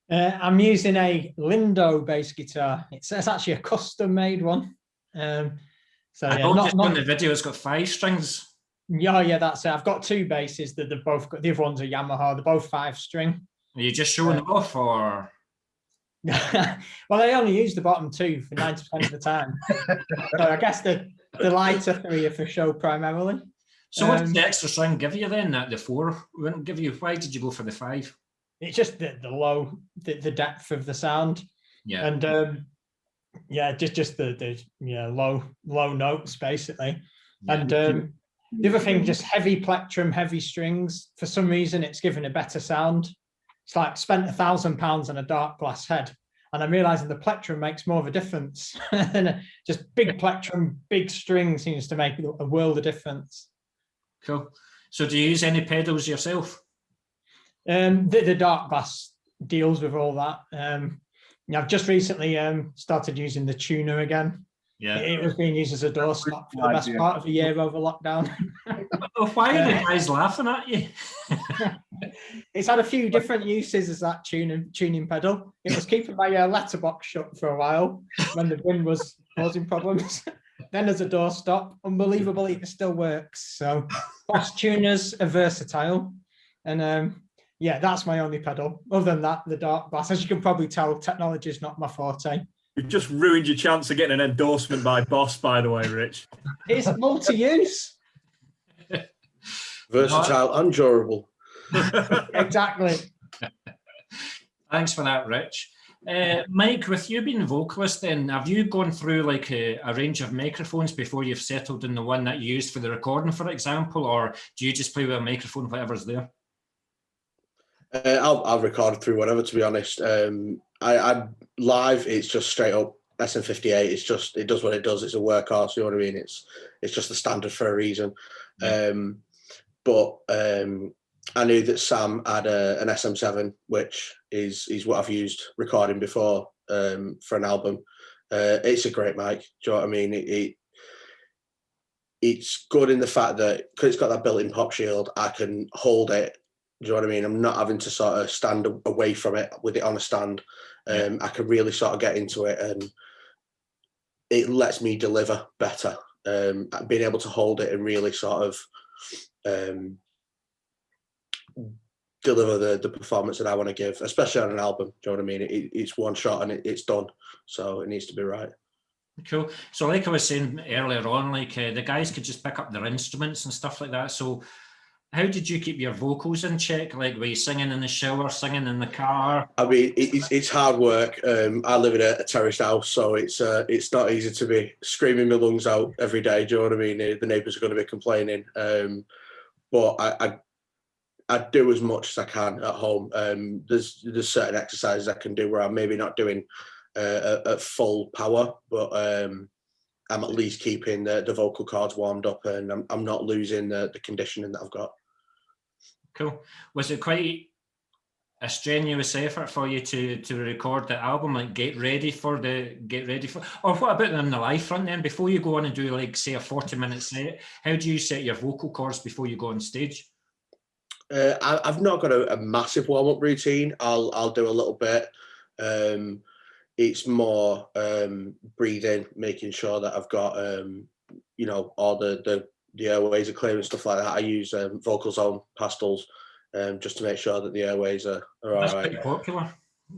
[SPEAKER 5] I'm using a Lindo bass guitar. It's actually a custom-made one. So
[SPEAKER 1] I
[SPEAKER 5] yeah,
[SPEAKER 1] noticed on the video it's got 5 strings.
[SPEAKER 5] Yeah, that's it. I've got 2 basses that they've both got. The other one's a Yamaha. They're both 5-string.
[SPEAKER 1] Are you just showing them off, or?
[SPEAKER 5] Well, I only use the bottom 2 for 90% of the time. So I guess the lighter 3 are for show primarily.
[SPEAKER 1] So what did the extra string give you then that the 4 wouldn't give you? Why did you go for the 5?
[SPEAKER 5] It's just the low, the depth of the sound.
[SPEAKER 1] Yeah.
[SPEAKER 5] And just the low notes basically. Yeah. And the other thing, just heavy plectrum, heavy strings. For some reason, it's given a better sound. It's like spent £1,000 on a dark glass head, and I'm realizing the plectrum makes more of a difference. And just big plectrum, big string seems to make a world of difference.
[SPEAKER 1] Cool. So do you use any pedals yourself?
[SPEAKER 5] The dark glass deals with all that. I've just recently started using the tuner again. Yeah, it was being used as a doorstop for the best part of a year over lockdown.
[SPEAKER 1] Why are the guys laughing at you?
[SPEAKER 5] It's had a few different uses as that tuning pedal. It was keeping my letterbox shut for a while when the wind was causing problems. Then as a doorstop, unbelievably, it still works. So boss tuners are versatile. And yeah, that's my only pedal. Other than that, the dark glass, as you can probably tell, technology is not my forte.
[SPEAKER 2] You've just ruined your chance of getting an endorsement by Boss, by the way, Rich.
[SPEAKER 5] It's multi-use.
[SPEAKER 3] Versatile and durable.
[SPEAKER 5] Exactly.
[SPEAKER 1] Thanks for that, Rich. Mike, with you being vocalist then, have you gone through like a range of microphones before you've settled in the one that you used for the recording, for example, or do you just play with a microphone, whatever's there?
[SPEAKER 3] I'll record through whatever, to be honest. I live, it's just straight up SM58. It does what it does. It's a workhorse, you know what I mean? It's just the standard for a reason. Yeah. But I knew that Sam had an SM7, which is what I've used recording before for an album. It's a great mic. Do you know what I mean? It's good in the fact that because it's got that built-in pop shield, I can hold it. Do you know what I mean? I'm not having to sort of stand away from it with it on a stand. I can really sort of get into it, and it lets me deliver better. Being able to hold it and really sort of deliver the performance that I want to give, especially on an album. Do you know what I mean? It's one shot and it's done, so it needs to be right.
[SPEAKER 1] Cool. So like I was saying earlier on, like the guys could just pick up their instruments and stuff like that. So how did you keep your vocals in check? Like, were you singing in the shower, singing in the car?
[SPEAKER 3] I mean, it's hard work. I live in a terraced house, so it's not easy to be screaming my lungs out every day. Do you know what I mean? The neighbours are going to be complaining. But I do as much as I can at home. There's certain exercises I can do where I'm maybe not doing at full power, but I'm at least keeping the vocal cords warmed up, and I'm not losing the conditioning that I've got.
[SPEAKER 1] Cool. Was it quite a strenuous effort for you to record the album, like get ready for, or what about on the live front then? Before you go on and do like say a 40-minute set, how do you set your vocal cords before you go on stage?
[SPEAKER 3] I've not got a massive warm-up routine. I'll do a little bit. It's more breathing, making sure that I've got all the airways are clear and stuff like that. I use vocal zone pastels just to make sure that the airways are all
[SPEAKER 1] That's
[SPEAKER 3] right.
[SPEAKER 1] quite popular.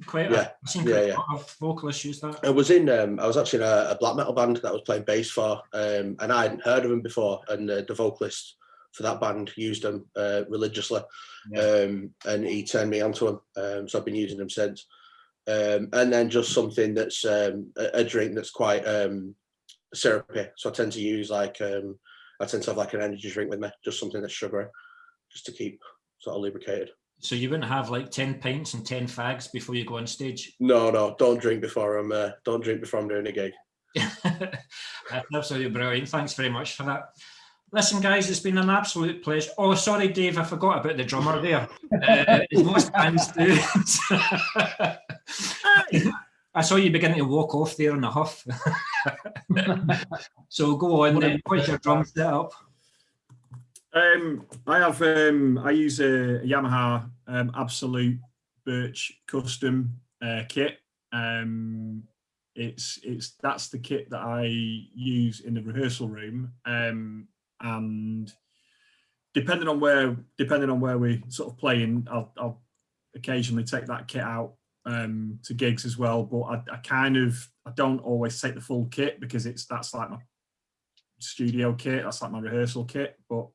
[SPEAKER 1] Quite
[SPEAKER 3] Yeah,
[SPEAKER 1] I've seen quite a lot of vocalists use that.
[SPEAKER 3] I was actually in a black metal band that I was playing bass for, and I hadn't heard of them before, and the vocalist for that band used them religiously, and he turned me onto them, so I've been using them since. And then just something that's a drink that's quite syrupy, so I tend to use I tend to have like an energy drink with me, just something that's sugary, just to keep sort of lubricated.
[SPEAKER 1] So you wouldn't have like 10 pints and 10 fags before you go on stage?
[SPEAKER 3] No, don't drink before I'm doing a gig.
[SPEAKER 1] That's absolutely brilliant. Thanks very much for that. Listen, guys, it's been an absolute pleasure. Oh, sorry, Dave, I forgot about the drummer there. As most bands do. I saw you begin to walk off there in a huff. So go on then. What's your drum setup?
[SPEAKER 2] I use a Yamaha Absolute Birch Custom kit. That's the kit that I use in the rehearsal room, and depending on where we're sort of playing, I'll occasionally take that kit out to gigs as well. But I don't always take the full kit because that's like my studio kit, that's like my rehearsal kit. But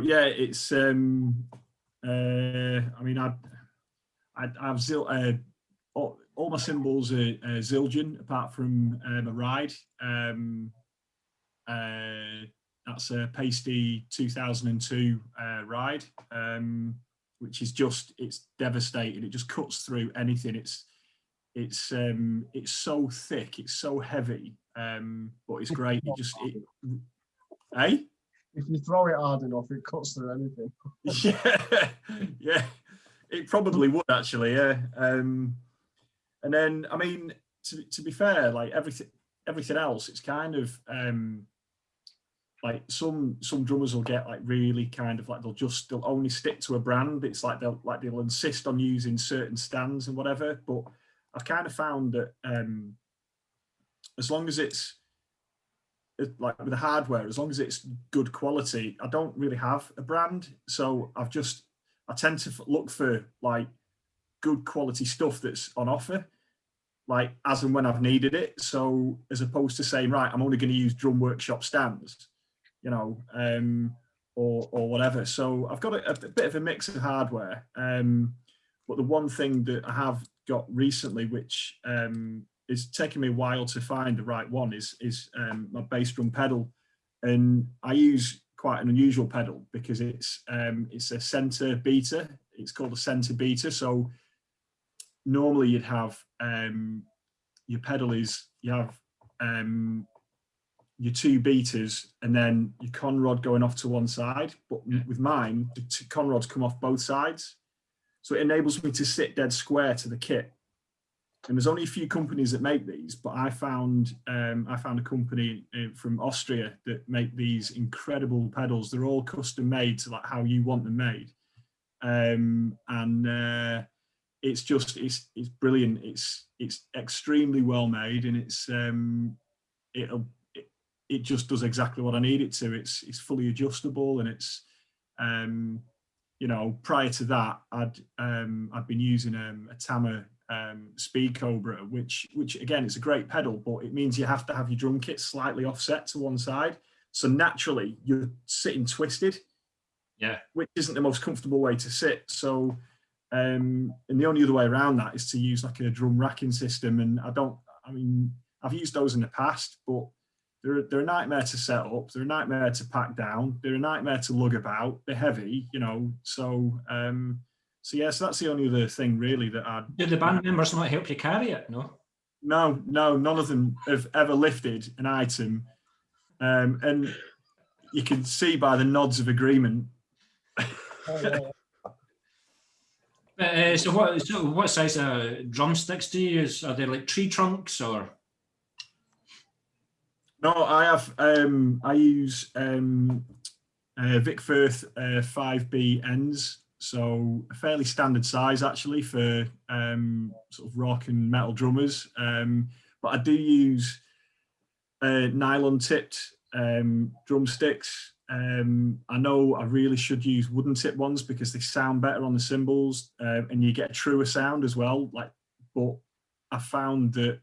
[SPEAKER 2] yeah, it's I mean, I've all my cymbals are Zildjian apart from a ride. That's a Pasty 2002 ride, which is it's devastating. It just cuts through anything. It's so thick, it's so heavy, but it's great.
[SPEAKER 4] If you throw it hard enough, it cuts through anything.
[SPEAKER 2] yeah, it probably would actually. Yeah, and then I mean, to be fair, like everything else, it's kind of like some drummers will get like really kind of like they'll only stick to a brand. It's like they'll insist on using certain stands and whatever. But I've kind of found that as long as it's like with the hardware, as long as it's good quality, I don't really have a brand. So I tend to look for like good quality stuff that's on offer, like as and when I've needed it. So as opposed to saying, right, I'm only going to use Drum Workshop stands, or whatever. So I've got a bit of a mix of hardware. But the one thing that I have got recently, which is taking me a while to find the right one, is my bass drum pedal. And I use quite an unusual pedal because it's a center beater. It's called a center beater. So normally you'd have your pedal is you have your two beaters and then your conrod going off to one side. But with mine, the two conrods come off both sides. So it enables me to sit dead square to the kit. And there's only a few companies that make these, but I found a company from Austria that make these incredible pedals. They're all custom made to like how you want them made. It's brilliant. It's extremely well made, and it just does exactly what I need it to. It's fully adjustable, and it's prior to that I'd been using a Tama Speed Cobra, which again, it's a great pedal, but it means you have to have your drum kit slightly offset to one side, so naturally you're sitting twisted, which isn't the most comfortable way to sit. So and the only other way around that is to use like a drum racking system, and I've used those in the past, but they're a nightmare to set up, they're a nightmare to pack down, they're a nightmare to lug about, they're heavy, so so that's the only other thing really that
[SPEAKER 1] Did the band members not help you carry it? No,
[SPEAKER 2] none of them have ever lifted an item, and you can see by the nods of agreement.
[SPEAKER 1] So what size of drumsticks do you use? Are they like tree trunks or?
[SPEAKER 2] No, I have. I use Vic Firth 5B ends, so a fairly standard size actually for sort of rock and metal drummers. But I do use nylon tipped drumsticks. I know I really should use wooden tip ones because they sound better on the cymbals, and you get a truer sound as well. But I found that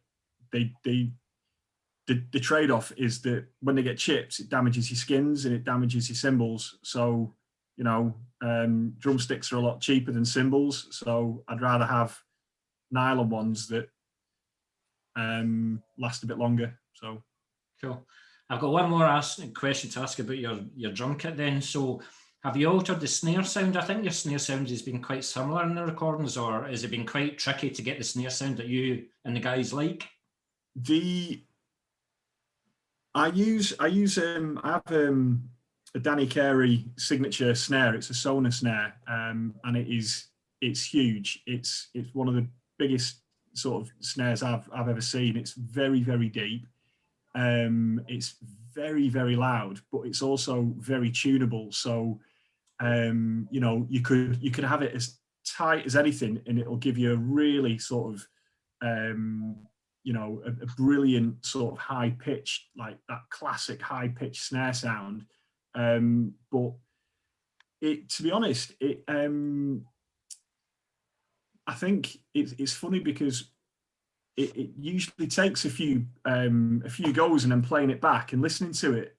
[SPEAKER 2] the trade-off is that when they get chipped, it damages your skins and it damages your cymbals. So, you know, drumsticks are a lot cheaper than cymbals. So I'd rather have nylon ones that last a bit longer. So
[SPEAKER 1] cool. I've got one more question to ask about your drum kit then. So have you altered the snare sound? I think your snare sound has been quite similar in the recordings, or has it been quite tricky to get the snare sound that you and the guys like?
[SPEAKER 2] I have a Danny Carey signature snare. It's a Sona snare, and it's huge. It's one of the biggest sort of snares I've ever seen. It's very, very deep. It's very, very loud, but it's also very tunable. So, you know, you could have it as tight as anything, and it'll give you a really sort of, you know, a brilliant sort of high pitched, like that classic high pitched snare sound. But to be honest, I think it's funny because it usually takes a few goes and then playing it back and listening to it,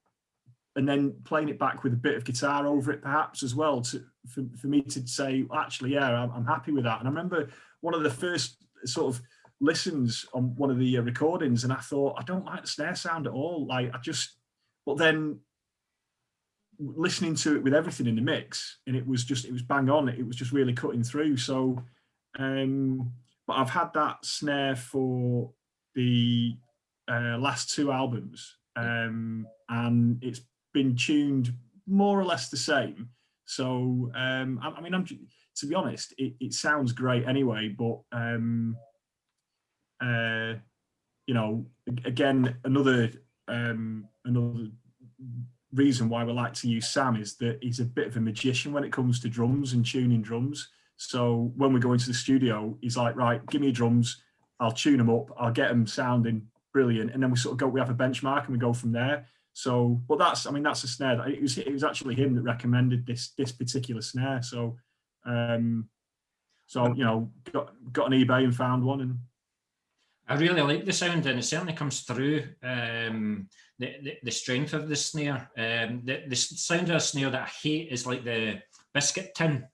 [SPEAKER 2] and then playing it back with a bit of guitar over it perhaps as well for me to say, actually, yeah, I'm happy with that. And I remember one of the first sort of listens on one of the recordings, and I thought, I don't like the snare sound at all. But then listening to it with everything in the mix, and it was bang on. It was just really cutting through. So, but I've had that snare for the last two albums, and it's been tuned more or less the same. So, I mean, to be honest, it sounds great anyway, but you know, again, another reason why we like to use Sam is that he's a bit of a magician when it comes to drums and tuning drums. So when we go into the studio, he's like, right, give me drums, I'll tune them up, I'll get them sounding brilliant, and then we have a benchmark and we go from there. So, but that's a snare that it was actually him that recommended this particular snare. So, you know, got on eBay and found one, and
[SPEAKER 1] I really like the sound, and it certainly comes through the strength of the snare. The sound of a snare that I hate is like the biscuit tin.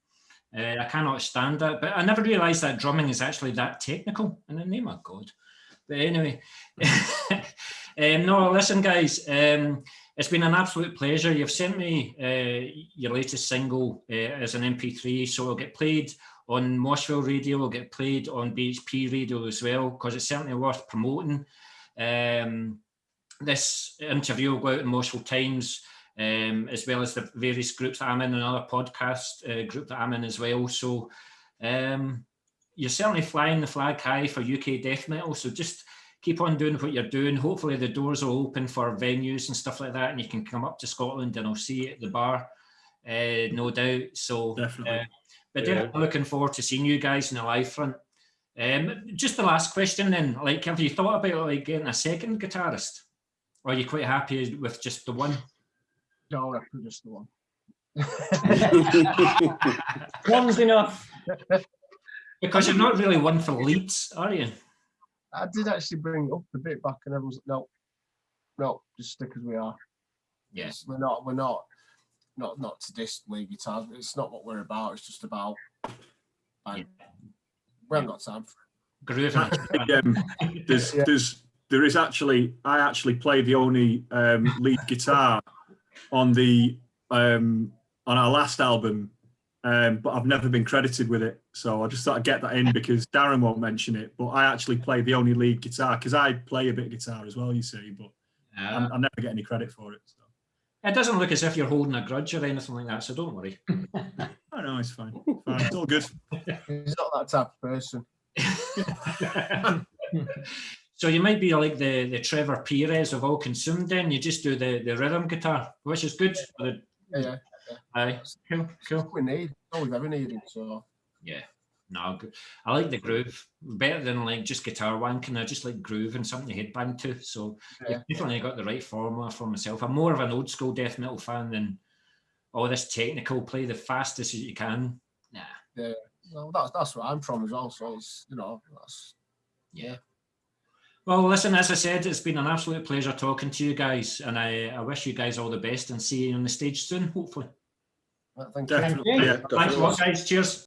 [SPEAKER 1] I cannot stand that, but I never realised that drumming is actually that technical, in the name of God. But anyway, no, listen, guys, it's been an absolute pleasure. You've sent me your latest single as an MP3, so it'll get played on Moshville radio, will get played on BHP radio as well, because it's certainly worth promoting. This interview will go out in Moshville Times, as well as the various groups that I'm in, another podcast group that I'm in as well. So you're certainly flying the flag high for UK death metal, so just keep on doing what you're doing. Hopefully the doors will open for venues and stuff like that, and you can come up to Scotland and I'll see you at the bar, no doubt. So
[SPEAKER 2] definitely.
[SPEAKER 1] But definitely looking forward to seeing you guys in the live front. Just the last question then, like, have you thought about like getting a second guitarist? Or are you quite happy with just the one?
[SPEAKER 4] No, after just the one.
[SPEAKER 5] One's enough.
[SPEAKER 1] Because you're not really one for leads, are you?
[SPEAKER 4] I did actually bring up the bit back, and everyone's like, no, just stick as we are.
[SPEAKER 1] Yes,
[SPEAKER 4] we're not to diss lead guitars, but it's not what we're about. It's just about we haven't got time for
[SPEAKER 1] grooving.
[SPEAKER 2] There is actually, I actually play the only lead guitar on our last album, but I've never been credited with it. So I just thought I'd get that in because Darren won't mention it. But I actually play the only lead guitar because I play a bit of guitar as well, you see. But I never get any credit for it. So.
[SPEAKER 1] It doesn't look as if you're holding a grudge or anything like that, so don't worry.
[SPEAKER 2] Oh no, it's fine. It's all good.
[SPEAKER 4] He's not that type of person.
[SPEAKER 1] So you might be like the Trevor Perez of All Consumed then. You just do the rhythm guitar, which is good for
[SPEAKER 4] Yeah.
[SPEAKER 1] Aye, cool.
[SPEAKER 4] We need. All we've ever needed. So
[SPEAKER 1] Yeah. No, I like the groove better than like just guitar wanking. I just like groove and something to headbang to. So
[SPEAKER 4] yeah.
[SPEAKER 1] you've definitely got the right formula for myself. I'm more of an old school death metal fan than all this technical play the fastest as you can. Nah.
[SPEAKER 4] Yeah. Well, that's where I'm from as well. So it's that's
[SPEAKER 1] yeah. Well, listen, as I said, it's been an absolute pleasure talking to you guys, and I wish you guys all the best and see you on the stage soon, hopefully.
[SPEAKER 4] Thank
[SPEAKER 2] Definitely.
[SPEAKER 4] you.
[SPEAKER 2] Yeah,
[SPEAKER 1] Thanks a lot, guys. Cheers.